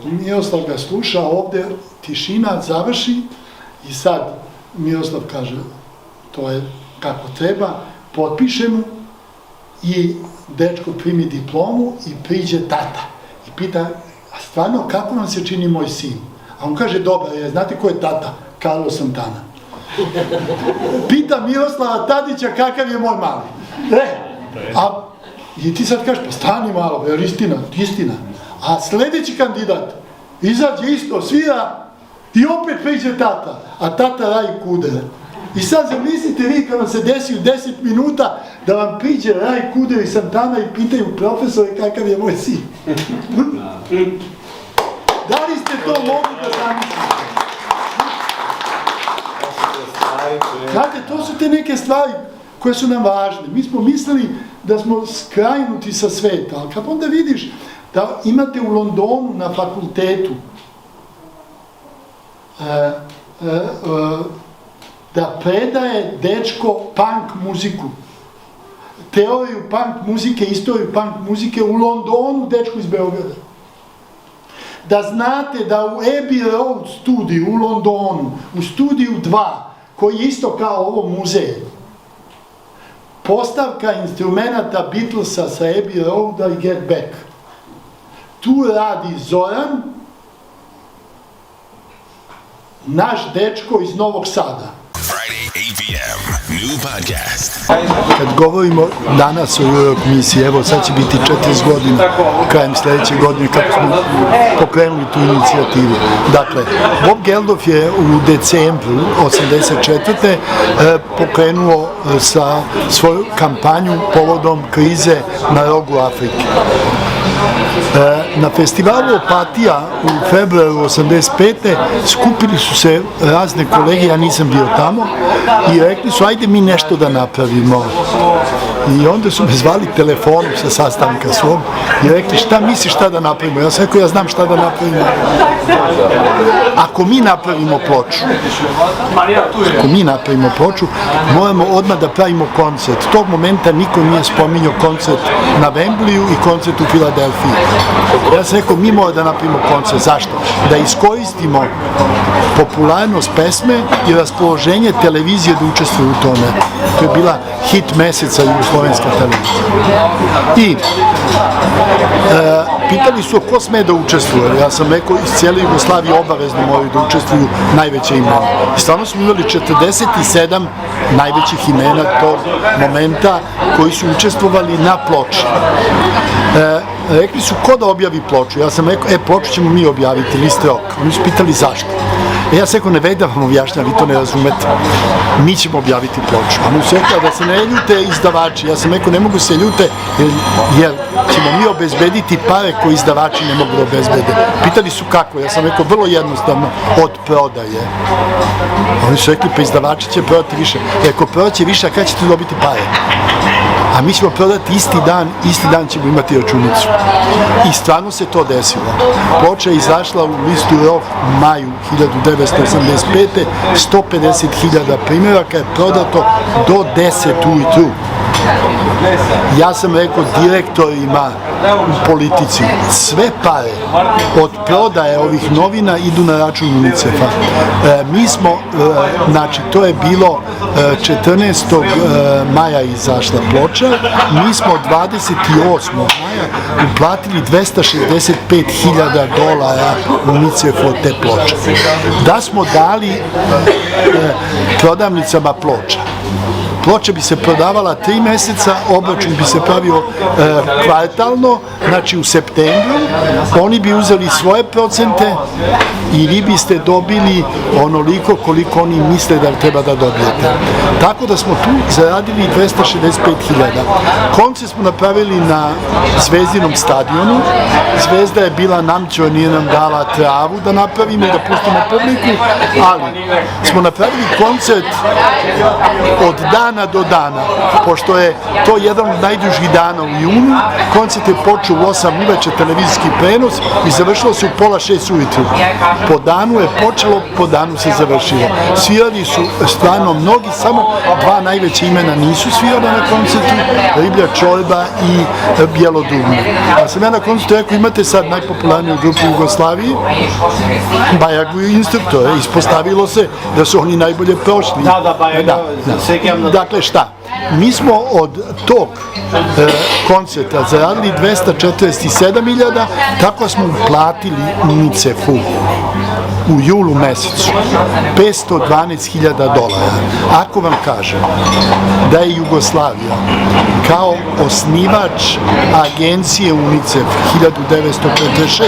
Miroslav ga sluša, ovde tišina završi i sad Miroslav kaže, to je kako treba, potpiše mu i dečko primi diplomu i priđe tata. I pita, a stvarno kako vam se čini moj sin? A on kaže, dobar je, znate ko je tata? Carlo Santana. Pita Miroslava Tadića kakav je moj mali. I ti sad kažeš, pa stani malo, jer istina. A sledeći kandidat izađe isto, svira i opet priđe tata, a tata Raj Kuder. I sad zamislite vi kad vam se desi u 10 minuta da vam priđe Raj Kuder i Santana i pitaju profesore kakav je moj sin. Da li ste to mogli da zamislite? Znate, to su te neke stvari koje su nam važne. Mi smo mislili da smo skrajnuti sa sveta, ali kad onda vidiš da imate u Londonu na fakultetu da predaje dečko punk muziku. teoriju punk muzike, istoriju punk muzike u Londonu, dečko iz Beograda. Da znate da u Abbey Road studiju u Londonu, u studiju 2, koji je isto kao ovo muzej, postavka instrumenta Beatlesa sa Abbey Roada i Get Back. Tu radi Zoran, naš dečko iz Novog Sada. Friday, 8 p.m. New podcast. Kad govorimo danas o Europe misiji, evo sad će biti 40 godina, krajem sledeće godine kako smo pokrenuli tu inicijativu. Dakle, Bob Geldof je u decembru 1984. pokrenuo sa svoju kampanju povodom krize na rogu Afrike. Na festivalu Opatija u februaru 1985. skupili su se razne kolege, ja nisam bio tamo, i rekli su ajde mi nešto da napravimo. I onda su me zvali telefonom sa sastanka svog i rekli šta misliš šta da napravimo? Ja sam rekao ja znam šta da napravimo. Ako mi napravimo ploču, moramo odmah da pravimo koncert. Tog momenta niko nije spominjao koncert na Wembleyu i koncert u Filadelfiji. Ja sam rekao mi moramo da napravimo koncert. Zašto? Da iskoristimo popularnost pesme i raspoloženje televizije da učestvuje u tome. To je bila hit meseca jugoslovenska televizija. I pitali su ko sme da učestvuje. Ja sam rekao iz cijele Jugoslavije obavezno moraju da učestvuju najveće imena. I stvarno smo imali 47 najvećih imena tog momenta koji su učestvovali na ploči. Rekli su ko da objavi ploču. Ja sam rekao, ploču ćemo mi objaviti, list rock. Oni su pitali zašto. Ja sam rekao, ne vej da vam objašnjam, vi to ne razumete. Mi ćemo objaviti ploču. A mi su rekao da se ne ljute izdavači. Ja sam rekao, ne mogu se ljute jer ćemo mi obezbediti pare koje izdavači ne mogu da obezbede. Pitali su kako. Ja sam rekao, vrlo jednostavno, od prodaje. Oni su rekli, pa izdavači će prodati više. Ako prodaće više, a kada ćete dobiti pare? A mi ćemo prodati isti dan ćemo imati računicu. I stvarno se to desilo. Ploča je izašla u listu Rock u maju 1985. 150.000 primjeraka je prodato do 10 ujutru. Ja sam rekao direktorima u politici, sve pare od prodaje ovih novina idu na račun UNICEF-a. Mi smo, znači to je bilo 14. maja izašla ploča, mi smo 28. maja uplatili $265.000 UNICEF-u od te ploče. Da smo dali prodavnicama ploča. Ploča bi se prodavala 3 meseca, obračun bi se pravio kvartalno, znači u septembru, oni bi uzeli svoje procente i vi biste dobili onoliko koliko oni misle da treba da dobijete. Tako da smo tu zaradili 265.000. Koncert smo napravili na Zvezdinom stadionu, Zvezda je bila namćo, nije nam dala travu da napravimo i da pustimo publiku, ali smo napravili koncert od dana do dana, pošto je to jedan od najdužih dana u junu. Koncert je počeo u 8 uveče, televizijski prenos, i završilo se u 5:30 ujutru. Po danu je počelo, po danu se završilo. Svirali su stvarno mnogi, samo 2 najveća imena nisu svirali na koncertu, Riblja čorba i Bijelo dugme. A sam ja na koncertu rekao, imate sad najpopularniju grupu u Jugoslaviji, Bajagu i instruktore. Ispostavilo se da su oni najbolje prošli. Dakle, šta? Mi smo od tog koncerta zaradili 247.000, tako smo uplatili UNICEF-u u julu mesecu $512.000. Ako vam kažem da je Jugoslavija kao osnivač agencije UNICEF 1946.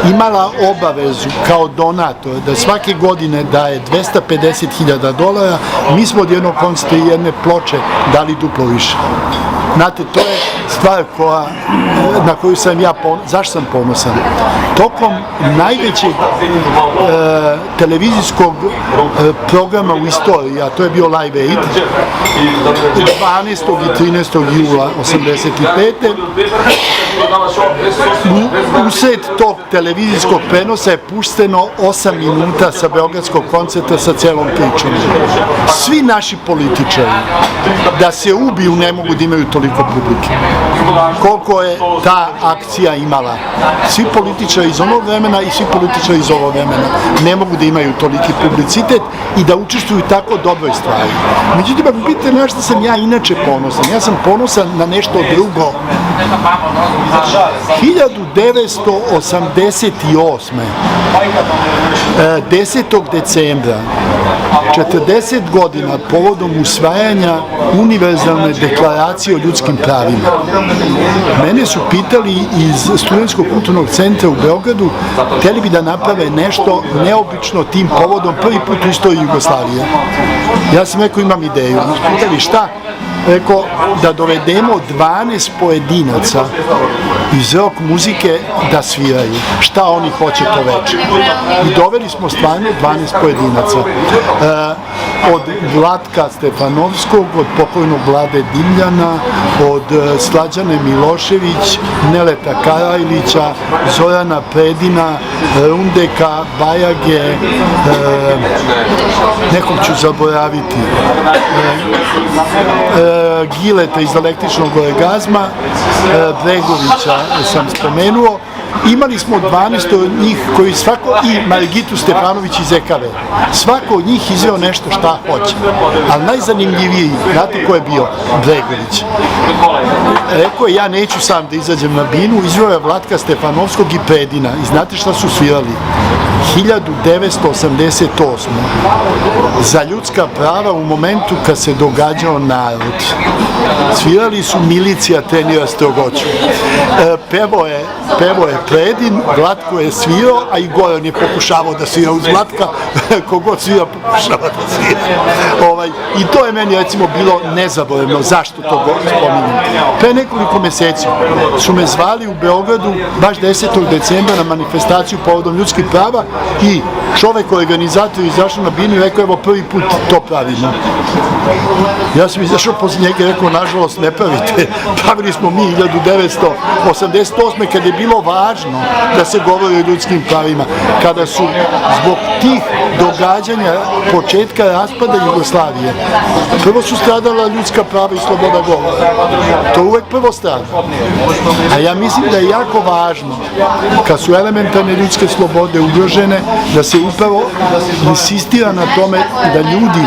imala obavezu kao donator da svake godine daje $250.000, mi smo od jednog koncerta i jedne ploče dali duplo više. Znate, to je stvar na koju sam ja ponosan. Zašto sam ponosan? Tokom najvećeg televizijskog programa u istoriji, a to je bio Live Aid, 12. i 13. jula 1985. usred tog televizijskog prenosa je pušteno 8 minuta sa beogradskog koncerta sa celom pričom. Svi naši političari da se ubiju ne mogu da imaju toliko publike. Koliko je ta akcija imala. Svi političari iz onog vremena i svi političari iz ovog vremena ne mogu da imaju toliki publicitet i da učestvuju tako dobroj stvari. Međutim, ako pitate na što sam ja inače ponosan, ja sam ponosan na nešto drugo. 1988. 10. decembra 40 godina povodom usvajanja univerzalne deklaracije o ljudskim pravima. Mene su pitali iz Studentskog kulturnog centra u Beogradu, hteli bi da naprave nešto neobično tim povodom, prvi put u istoriji Jugoslavije. Ja sam rekao, imam ideju. Pitali šta? Rekao, da dovedemo 12 pojedinaca iz rock muzike da sviraju. Šta oni hoće to veče. I doveli smo stvarno 12 pojedinaca. Od Vlatka Stefanovskog, od pokojnog Vlade Dimljana, od Slađane Milošević, Neleta Karajlića, Zorana Predina, Rundeka, Bajage, nekog ću zaboraviti, Gileta iz Električnog orgazma, Bregovića sam spomenuo. Imali smo 12 od njih koji svako, i Margitu Stefanović iz EKV. Svako od njih izveo nešto šta hoće. Ali najzanimljiviji, znate ko je bio? Bregović. Rekao je, ja neću sam da izađem na binu, izveo je Vlatka Stefanovskog i Predina. I znate šta su svirali? 1988. Za ljudska prava u momentu kad se događao narod. Svirali su Milicija trenira Strogoću. Pevo je Predin, Vlatko je svirao, a i Goran je pokušavao da svira uz Vlatka, kogod svira pokušava da svira. I to je meni recimo bilo nezaboravno. Zašto to spominjem? Pre nekoliko meseci su me zvali u Beogradu baš 10. decembra na manifestaciju povodom ljudskih prava i čovek organizator izašao na binu i rekao, evo prvi put to pravimo. Ja sam izašao posle njega i rekao, nažalost ne pravite, pravili smo mi 1988. kad je bilo važno da se govori o ljudskim pravima, kada su zbog tih događanja početka raspada Jugoslavije prvo su stradala ljudska prava i sloboda govora. To uvek prvo strada. A ja mislim da je jako važno kad su elementarne ljudske slobode ugrožene, da se upravo insistira na tome da ljudi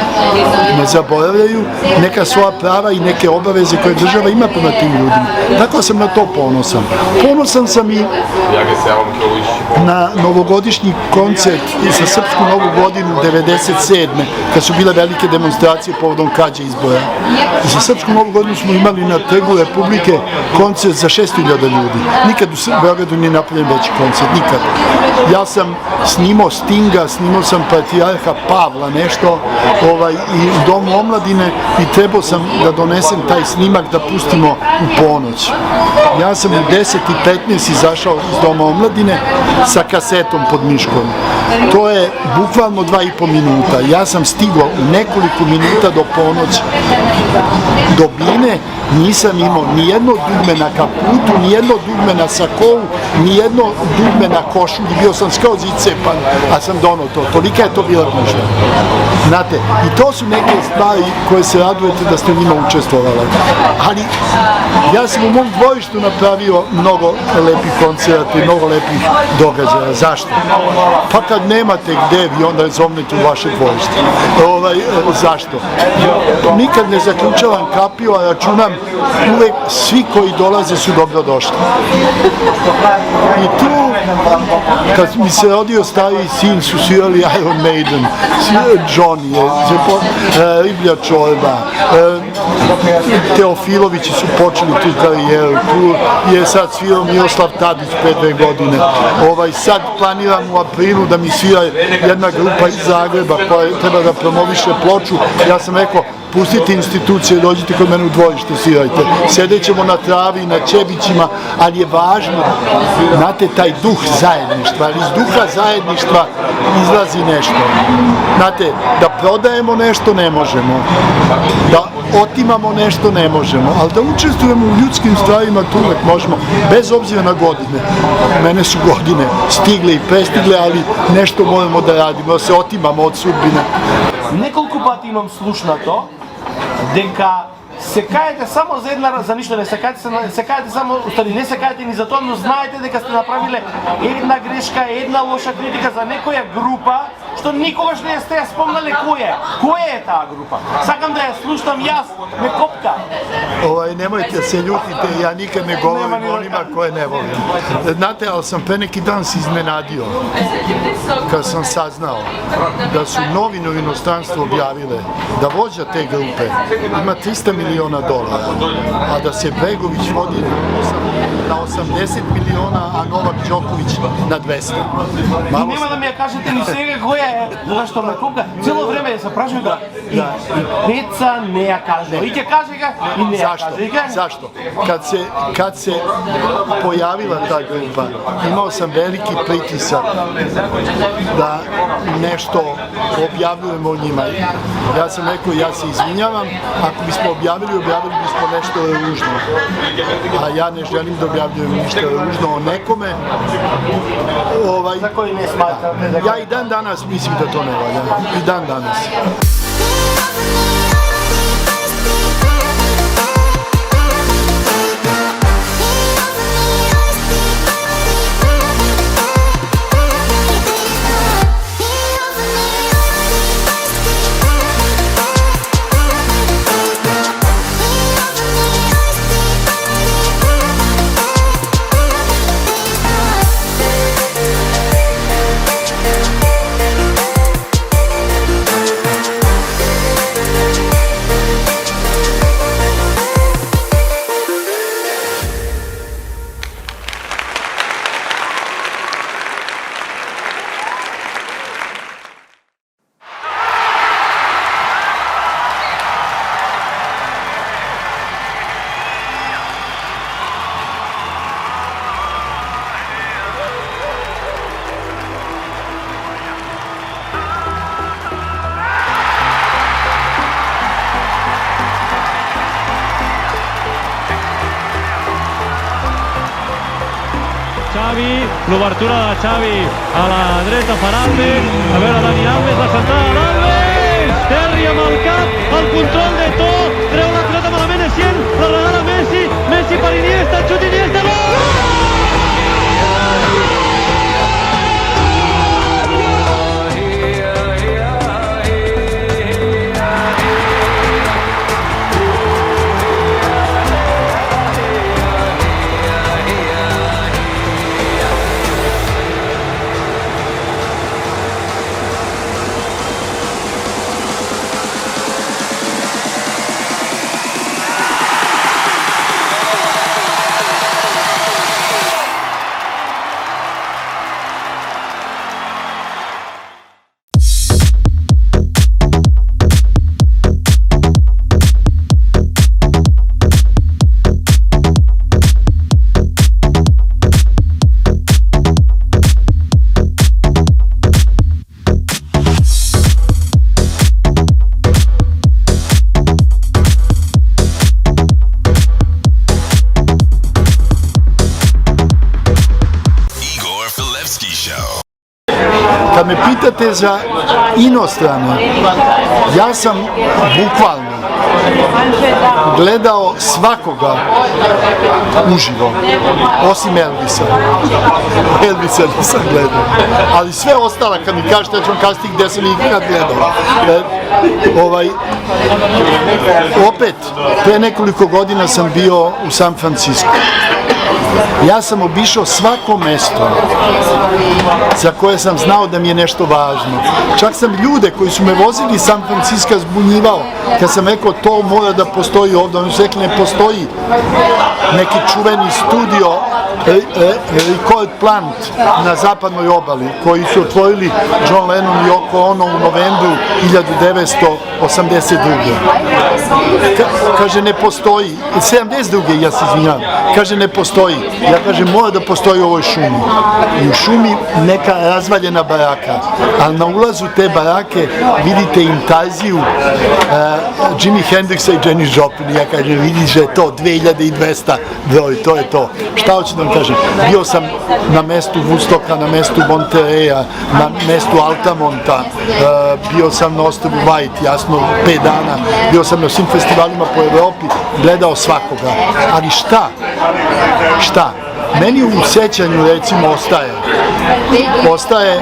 ne zaboravljaju neka svoja prava i neke obaveze koje država ima prema tim ljudima. Tako sam na to ponosan. Ponosan sam i na novogodišnji koncert za Srpsku novu godinu 1997. kad su bile velike demonstracije povodom krađe izbora. Za Srpsku novu godinu smo imali na Trgu Republike koncert za 600.000 ljudi. Nikad u Beogradu nije napravljen veći koncert, nikad. Ja sam snimao Stinga, snimao sam Patrijarha Pavla nešto i u Domu omladine i trebao sam da donesem taj snimak da pustimo u ponoć. Ja sam u 10:15 izašao iz Doma omladine sa kasetom pod miškom. To je bukvalno 2,5 minuta. Ja sam stigao u nekoliko minuta do ponoći do bine, nisam imao ni jedno dugme na kaputu, ni jedno dugme na sakovu, ni jedno dugme na košulji, bio sam skroz iscepan, a sam donao to. Tolika je to bila gužva. Znate, i to su neke stvari koje se radujete da ste u njima učestvovali. Ali ja sam u mom dvorištu napravio mnogo lepih koncerata i mnogo lepih događaja. Zašto? Pa kad nemate gde, vi onda zovnete u vaše dvorište. Zašto? Nikad ne zaključavam kapiju, a računam uvek svi koji dolaze su dobro došli. I tu, kad mi se rodio stariji sin, su svirali Iron Maiden, Johnny je, Riblja čorba, Teofilovići su počeli tu karijeru, tu je sad svirao Miroslav Tadić 5 godine. Sad planiram u aprilu da mi svira jedna grupa iz Zagreba koja treba da promoviše ploču. Ja sam rekao, pustite institucije, dođite kod mene u dvorište, svirajte. Sedećemo na travi, na ćebićima, ali je važno, znate, taj duh zajedništva, ali iz duha zajedništva izlazi nešto. Znate, da prodajemo nešto ne možemo, da otimamo nešto ne možemo, ali da učestvujemo u ljudskim stvarima tu uvek možemo, bez obzira na godine. Mene su godine stigle i prestigle, ali nešto moramo da radimo, da se otimamo od sudbine. Неколку пати имам слушнато дека се каете само за ништо, не се каете само, устари не се каете ни за тоа, но знаете дека сте направиле една грешка, една лоша критика за некоја група, што никогаш не сте ја спомнале која е таа група. Сакам да ја слушнам јас, ме копка. Nemojte se ljutite, ja nikad ne govorim onima koje ne volim. Znate, ali sam pre neki dan se iznenadio kad sam saznao da su novine u inostranstvu objavile da vođa te grupe ima $300 miliona, a da se Bregović vodi na 80 miliona, a Novak Đoković na 200. И нема да ми ја кажете ни сега која е, зашто ме копка. Цело време ја се прашувам да и Пеца не ја каже. И ќе каже га и не ја каже. Zašto? Kad se pojavila ta grupa, imao sam veliki pritisak da nešto objavljujemo o njima. Ja sam rekao, ja se izvinjavam, ako bismo objavili bismo nešto ružno. A ja ne želim da objavljujem ništa ružno o nekome. За кој не сматрате дека... Ja i dan danas mislim da to ne valja. I dan danas. Xavi, l'obertura de Xavi a la dreta per Alves, a veure Dani Alves, la centrada d'Alves, Terri amb el cap, el control de tot, treu la pilota malament Essien, la regala Messi, Messi per Iniesta, xut Iniesta, gol! Kad me pitate za inostrane, ja sam bukvalno gledao svakoga uživo, osim Elvisa. Elvisa nisam gledao, ali sve ostala, kad mi kažete, ja ću vam kazati gde sam ikad gledao. Opet, pre nekoliko godina sam bio u San Francisco. Ja sam obišao svako mesto za koje sam znao da mi je nešto važno. Čak sam ljude koji su me vozili iz San Francisco zbunjivao. Kad sam rekao to mora da postoji ovdje, oni su rekli ne postoji neki čuveni studio Record Plant na zapadnoj obali koji su otvorili John Lennon i Yoko Ono u novembru 1982. Kaže ne postoji, 72. ja se izvinjam, kaže ne postoji postoji. Ja kažem, mora da postoji u ovoj šumi. I u šumi neka razvaljena baraka. Ali na ulazu te barake vidite intarziju Jimi Hendrixa i Janis Joplin. Ja kažem, vidiš da je to 2200 broj, to je to. Šta hoću da vam kažem? Bio sam na mestu Woodstocka, na mestu Monterreya, na mestu Altamonta, bio sam na ostrvu White, jasno, 5 dana, bio sam na svim festivalima po Evropi, gledao svakoga. Ali šta? Meni u sećanju, recimo, ostaje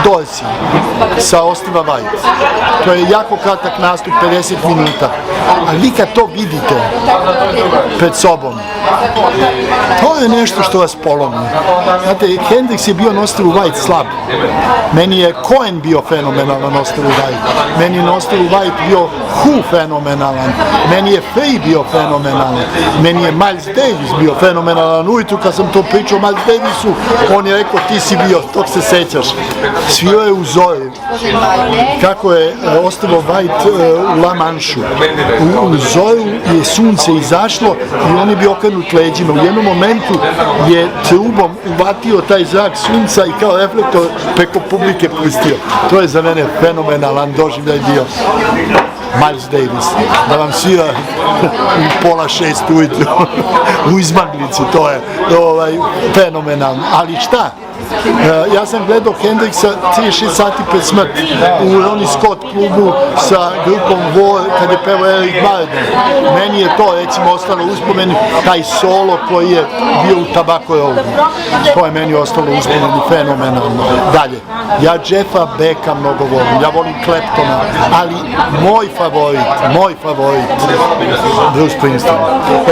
Dorsi sa ostrva White. To je jako kratak nastup, 50 minuta. Ali vi kad to vidite pred sobom, to je nešto što vas polomi. Znate, Hendrix je bio na ostrvu White slab. Meni je Cohen bio fenomenalan na ostrvu White. Meni je na ostrvu White bio Who fenomenalan. Meni je Free bio fenomenalan. Meni je Miles Davis bio fenomenalan. Ujutru kad sam to pričao Miles Davisu, on je rekao ti si bio, tog se sećaš. Svirao je u Zori. Kako je ostrvo White u La Manšu. U Zoru je sunce izašlo i on je bio okrenut leđima. U jednom momentu je trubom uvatio taj zrak sunca i kao reflektor preko publike pustio. To je za mene fenomenalan doživljaj bio. Miles Davis, da vam svira u 5:30 ujutru u izmaglici, to je fenomenalno. Ali šta? Ja sam gledao Hendrixa 36 sati pred smrt u Ronnie Scott klubu sa grupom War kad je pevao Eric Burdon. Meni je to recimo ostalo uspomeni, taj solo koji je bio u Tobacco Roadu. To je meni ostalo uspomeni, fenomenalno. Dalje, ja Jeffa Becka mnogo volim, ja volim Claptona, ali moj favorit, Bruce Springsteen.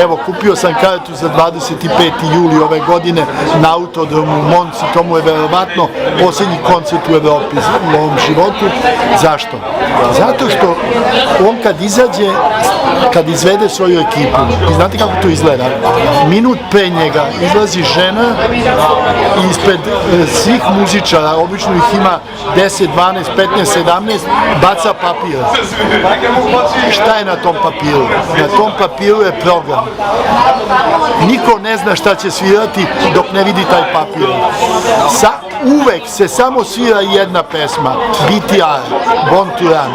Evo, kupio sam kartu za 25. juli ove godine na Autodromu u Monci, to mu je verovatno posljednji koncert u Evropi u ovom životu. Zašto? Zato što on kad izvede svoju ekipu, i znate kako to izgleda, minut pre njega izlazi žena i ispred svih muzičara, obično ih ima 10, 12, 15, 17, baca papir. Šta je na tom papiru? Na tom papiru je program. Niko ne zna šta će svirati dok ne vidi taj papir. Uvek se samo svira jedna pesma, BTR, Born to Run,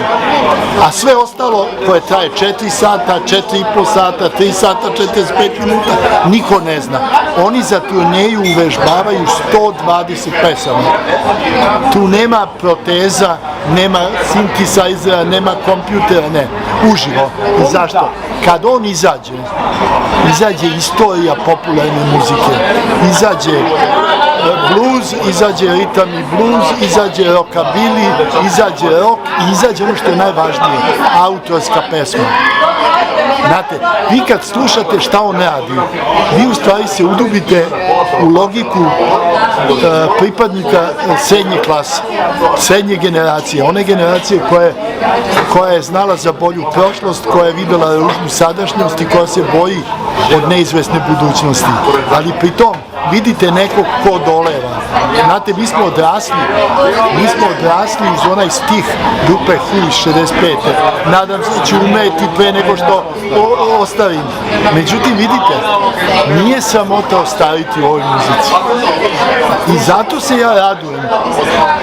a sve ostalo koje traje 4 sata, 4,5 sata, 3 sata, 45 minuta, niko ne zna. Oni za turneju uvežbavaju 120 pesama. Tu nema proteza, nema synthesizera, nema kompjutera, ne, uživo. I zašto? Kad on izađe istorija popularne muzike, izađe blues, izađe ritam i blues, izađe rockabilly, izađe rock i izađe ono što je najvažnije, autorska pesma. Znate, vi kad slušate šta on radi, vi u stvari se udubite u logiku pripadnika srednje klase, srednje generacije, one generacije koja je znala za bolju prošlost, koja je videla ružnu sadašnjost i koja se boji od neizvesne budućnosti. Ali pritom vidite nekog ko doleva. Znate, mi smo odrasli uz onaj stih grupe Who iz 65. Nadam se da ću umeti pre nego što ostavim. Međutim, vidite, nije samota ostaviti u ovoj muzici. I zato se ja radujem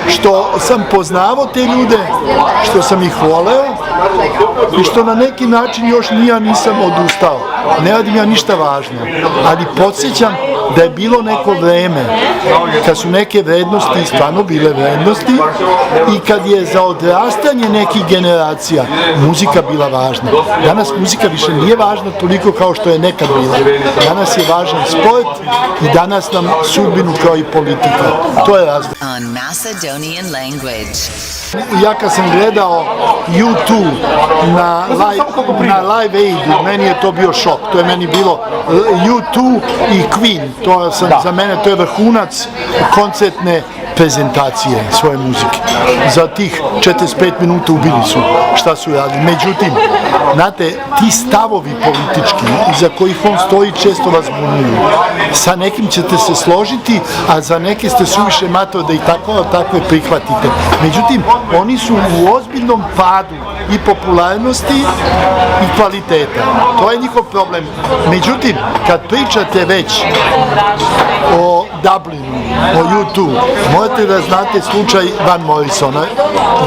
što sam poznavao te ljude, što sam ih voleo i što na neki način još nisam odustao. Ne radim ja ništa važno, ali podsjećam da je bilo neko vreme kad su neke vrednosti stvarno bile vrednosti i kad je za odrastanje nekih generacija muzika bila važna. Danas muzika više nije važna toliko kao što je nekad bila. Danas je važan sport i danas nam sudbinu kao i politika. To je razlog. On Macedonian language. Ja kad sam gledao U2 na Live Aidu, meni je to bio šok. To je meni bilo U2 i Queen. Za mene to je vrhunac koncertne prezentacije svoje muzike. Za tih 45 minuta ubili su šta su radili. Međutim, znate, ti stavovi politički iza kojih on stoji često vas zbunjuju. Sa nekim ćete se složiti, a za neke ste suviše mator da ih takve prihvatite. Međutim, oni su u ozbiljnom padu i popularnosti i kvaliteta. To je njihov problem. Međutim, kad pričate već o Dublinu, o U2, morate da znate slučaj Van Morrisona,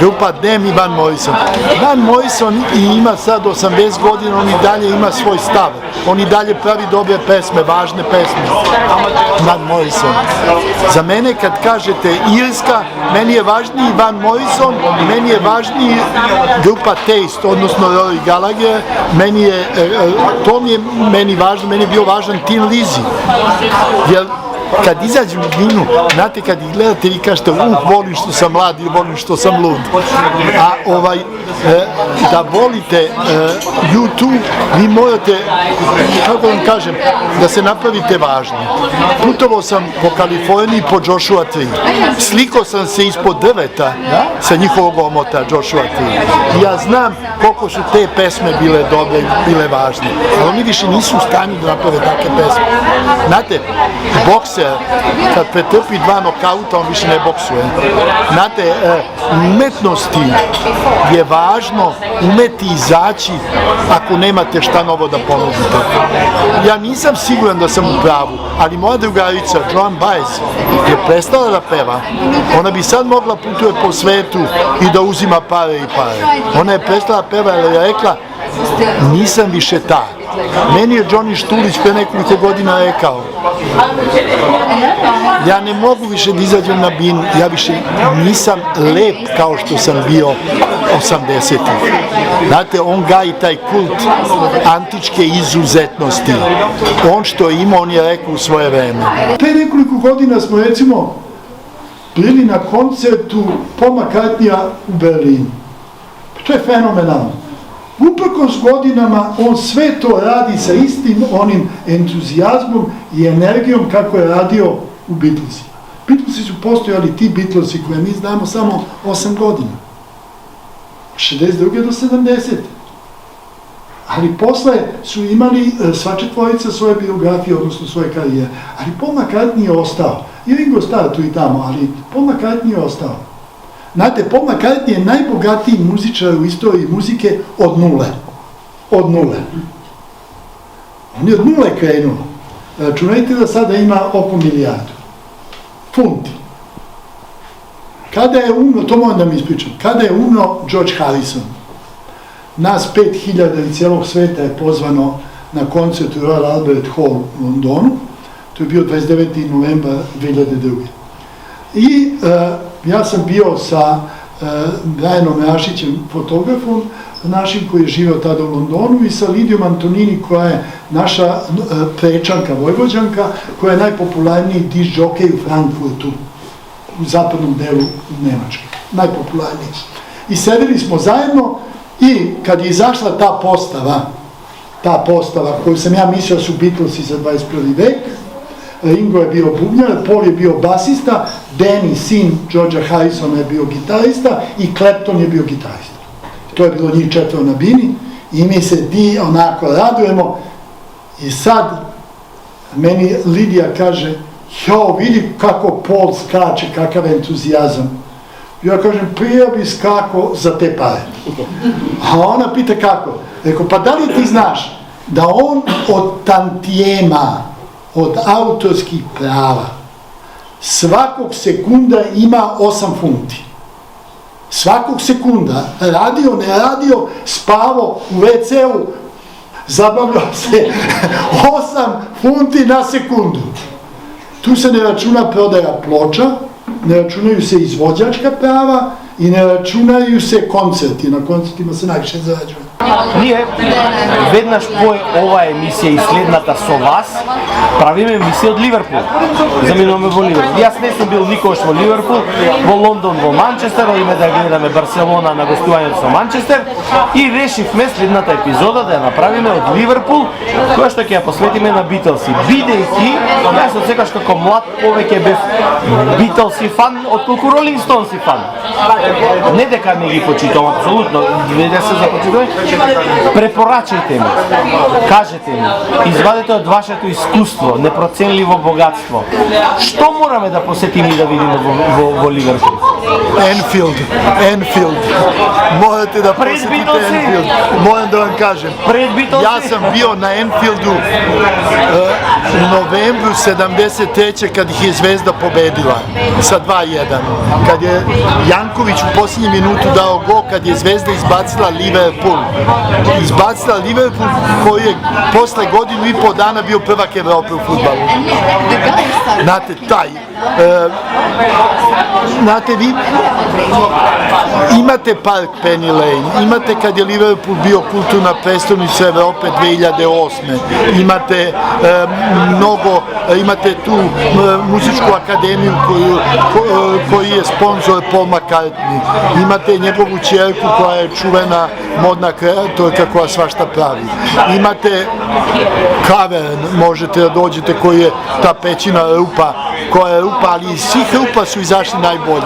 grupa Them i Van Morrison. Van Morrison ima sad 80 godina, on i dalje ima svoj stav. On i dalje pravi dobre pesme, važne pesme. Van Morrison. Za mene kad kažete Irska, meni je važniji Van Morrison, meni je važniji grupa Taste, odnosno Rory Gallagher, to mi je meni važno, meni je bio važan Tin Lizzy. Jer kad izađu u Binu, znate, kad ih gledate, vi kažete, volim što sam mlad i volim što sam lud. A da volite U2, vi morate, kako vam kažem, da se napravite važni. Putovao sam po Kaliforniji po Joshua Tree. Slikao sam se ispod drveta sa njihovog omota Joshua Tree. I ja znam koliko su te pesme bile dobre, bile važne. Ali oni više nisu u stanju da naprave takve pesme. Znate, bokser, kad pretrpi 2 nokauta, on više ne boksuje. Znate, umetnosti je važno umeti izaći ako nemate šta novo da ponudite. Ja nisam siguran da sam u pravu, ali moja drugarica, Joan Baez, je prestala da peva. Ona bi sad mogla putuje po svetu i da uzima pare i pare. Ona je prestala da peva jer je rekla, nisam više ta. Meni je Johnny Štulić pre nekoliko godina rekao, ja ne mogu više da izađem na bin, ja više nisam lep kao što sam bio 80-ih. Znate, on gaji taj kult antičke izuzetnosti. On što ima, on je rekao u svoje vreme. Pre nekoliko godina smo, recimo, bili na koncertu Paul McCartneya u Berlinu. To je fenomenalno. Uprkos godinama on sve to radi sa istim onim entuzijazmom i energijom kako je radio u Beatlesima. Beatlesi su postojali, ti Beatlesi koje mi znamo, samo 8 godina. 62. do 70. Ali posle su imali sva četvorica svoje biografije, odnosno svoje karijere. Ali Paul McCartney je ostao. I Ringo Starr tu i tamo, ali Paul McCartney je ostao. Znate, Paul McCartney je najbogatiji muzičar u istoriji muzike od nule. Od nule. On je od nule krenuo. Računajte da sada ima oko milijardu funti. Kada je umro, to moram da mi ispričam, kada je umro George Harrison, nas 5000 i cijelog sveta je pozvano na koncert u Royal Albert Hall u Londonu. To je bio 29. novembra 2002. I ja sam bio sa Brianom Rašićem, fotografom našim koji je živeo tada u Londonu, i sa Lidijom Antonini koja je naša prečanka, Vojvođanka, koja je najpopularniji disk džokej u Frankfurtu, u zapadnom delu Nemačke. Najpopularniji. I sedeli smo zajedno i kad je izašla ta postava koju sam ja mislio su Beatlesi za 21. vek, Ringo je bio bubnjar, Paul je bio basista, Danny, sin Georgea Harrisona, je bio gitarista i Clapton je bio gitarista. To je bilo njih 4 na bini i mi se onako radujemo i sad meni Lidija kaže, jao, vidi kako Paul skače, kakav entuzijazam. Ja kažem, prije bi skako za te pare. A ona pita kako? Rekao, pa da li ti znaš da on od tantijema, od autorskih prava, svakog sekunda ima 8 funti. Svakog sekunda, radio, ne radio, spavao u WC-u, zabavljao se 8 funti na sekundu. Tu se ne računa prodaja ploča, ne računaju se izvođačka prava i ne računaju se koncerti, na koncertima se najviše zarađuje. Ние веднаш по оваа емисија и следната со вас правиме емисија од Ливерпул. Заминуваме во Ливерпул. Јас не сум бил никогаш во Ливерпул, во Лондон, во Манчестер, одиме да гледаме Барселона на гостувањето со Манчестер и решивме следната епизода да ја направиме од Ливерпул, која што ќе ја посветиме на Битлси. Бидејќи јас од секогаш како млад повеќе бев Битлси фан отколку Ролинг Стоунси фан. Не дека не ги почитувам апсолутно, веде се за почитување. Препорачајте ми, кажете ми, извадете од вашето искуство, непроценливо богатство. Што мораме да посетиме и да видиме во Ливерпул? Enfield. Morate da posjetite Enfield. Moram da vam kažem. Ja sam bio na Enfieldu u novembru 73. kad ih je Zvezda pobedila sa 2-1. Kad je Janković u posljednjem minutu dao gol, kad je Zvezda izbacila Liverpool. Izbacila Liverpool koji je posle godinu i pol dana bio prvak Evrope u fudbalu. Znate, znate vi, imate park Penny Lane, imate kad je Liverpool bio kulturna prestolnica Evrope 2008. Imate imate tu muzičku akademiju koji je sponsor Paul McCartney. Imate njegovu ćerku koja je čuvena modna kreatorka koja svašta pravi. Imate Cavern, možete da dođete, koji je ta pećina rupa, koja je rupa, ali iz svih rupa su izašli najbolji.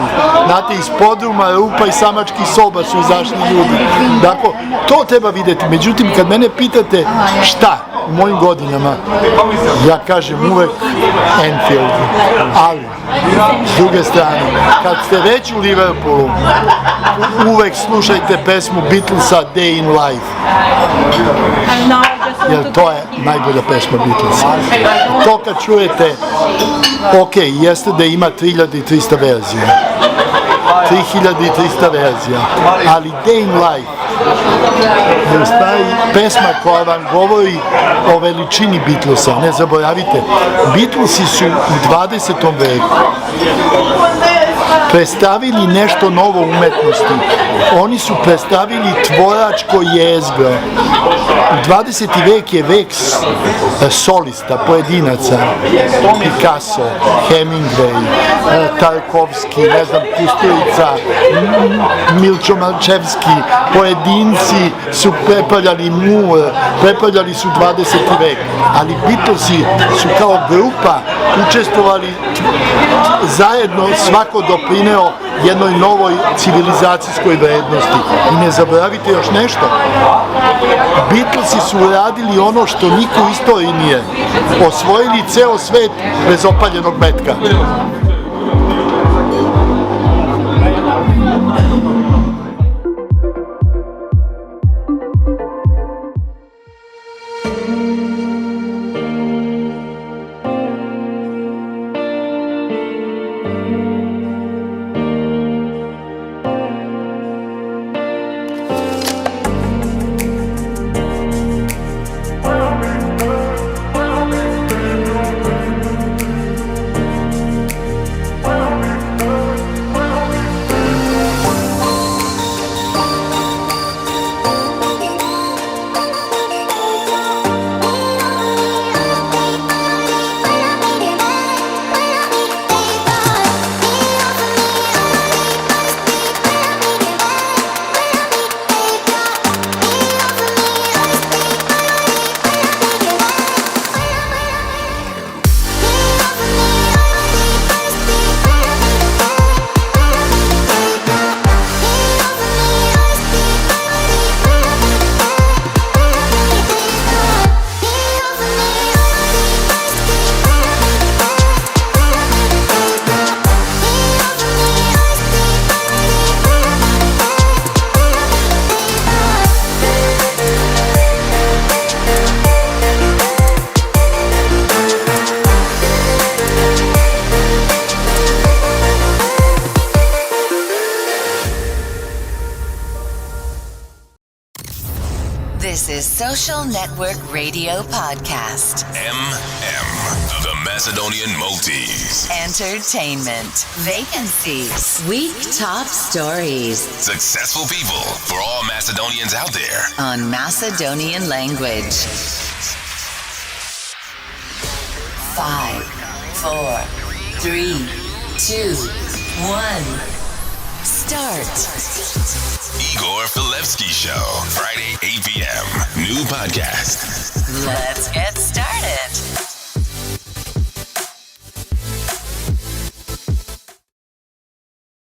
Znate, iz podruma, rupa i samačkih soba su izašli ljudi. Dakle, to treba vidjeti. Međutim, kad mene pitate šta u mojim godinama, ja kažem uvek Enfield. Ali, s druge strane, kad ste već u Liverpoolu, uvek slušajte pesmu Beatlesa Day in Life. Jer to je najbolja pesma Beatlesa. To kad čujete, ok, jeste da ima 3300 verzija. 3300 verzija. Ali Day in Life je u stvari pesma koja vam govori o veličini Beatlesa. Ne zaboravite, Beatlesi su u 20. veku predstavili nešto novo umetnosti. Oni su predstavili tvoračko jezgro. 20. vek je vek solista, pojedinaca. Picasso, Hemingway, Tarkovski, ne znam, Kusturica, Milčo Marčevski. Pojedinci su prepravljali mur, prepravljali su 20. vek. Ali Beatlesi su kao grupa učestvovali zajedno, svako doprineo jednoj novoj civilizacijskoj vrednosti. I ne zaboravite još nešto. Beatlesi su uradili ono što niko u istoriji nije. Osvojili ceo svet bez opaljenog metka. This is Social Network Radio Podcast. MM, the Macedonian Maltese. Entertainment. Vacancies. Week top stories Successful people for all Macedonians out there. on Macedonian language. 5, 4, 3, 2, 1. Start. Igor Filevsky Show. Friday, 8 p.m. New podcast. Let's get started.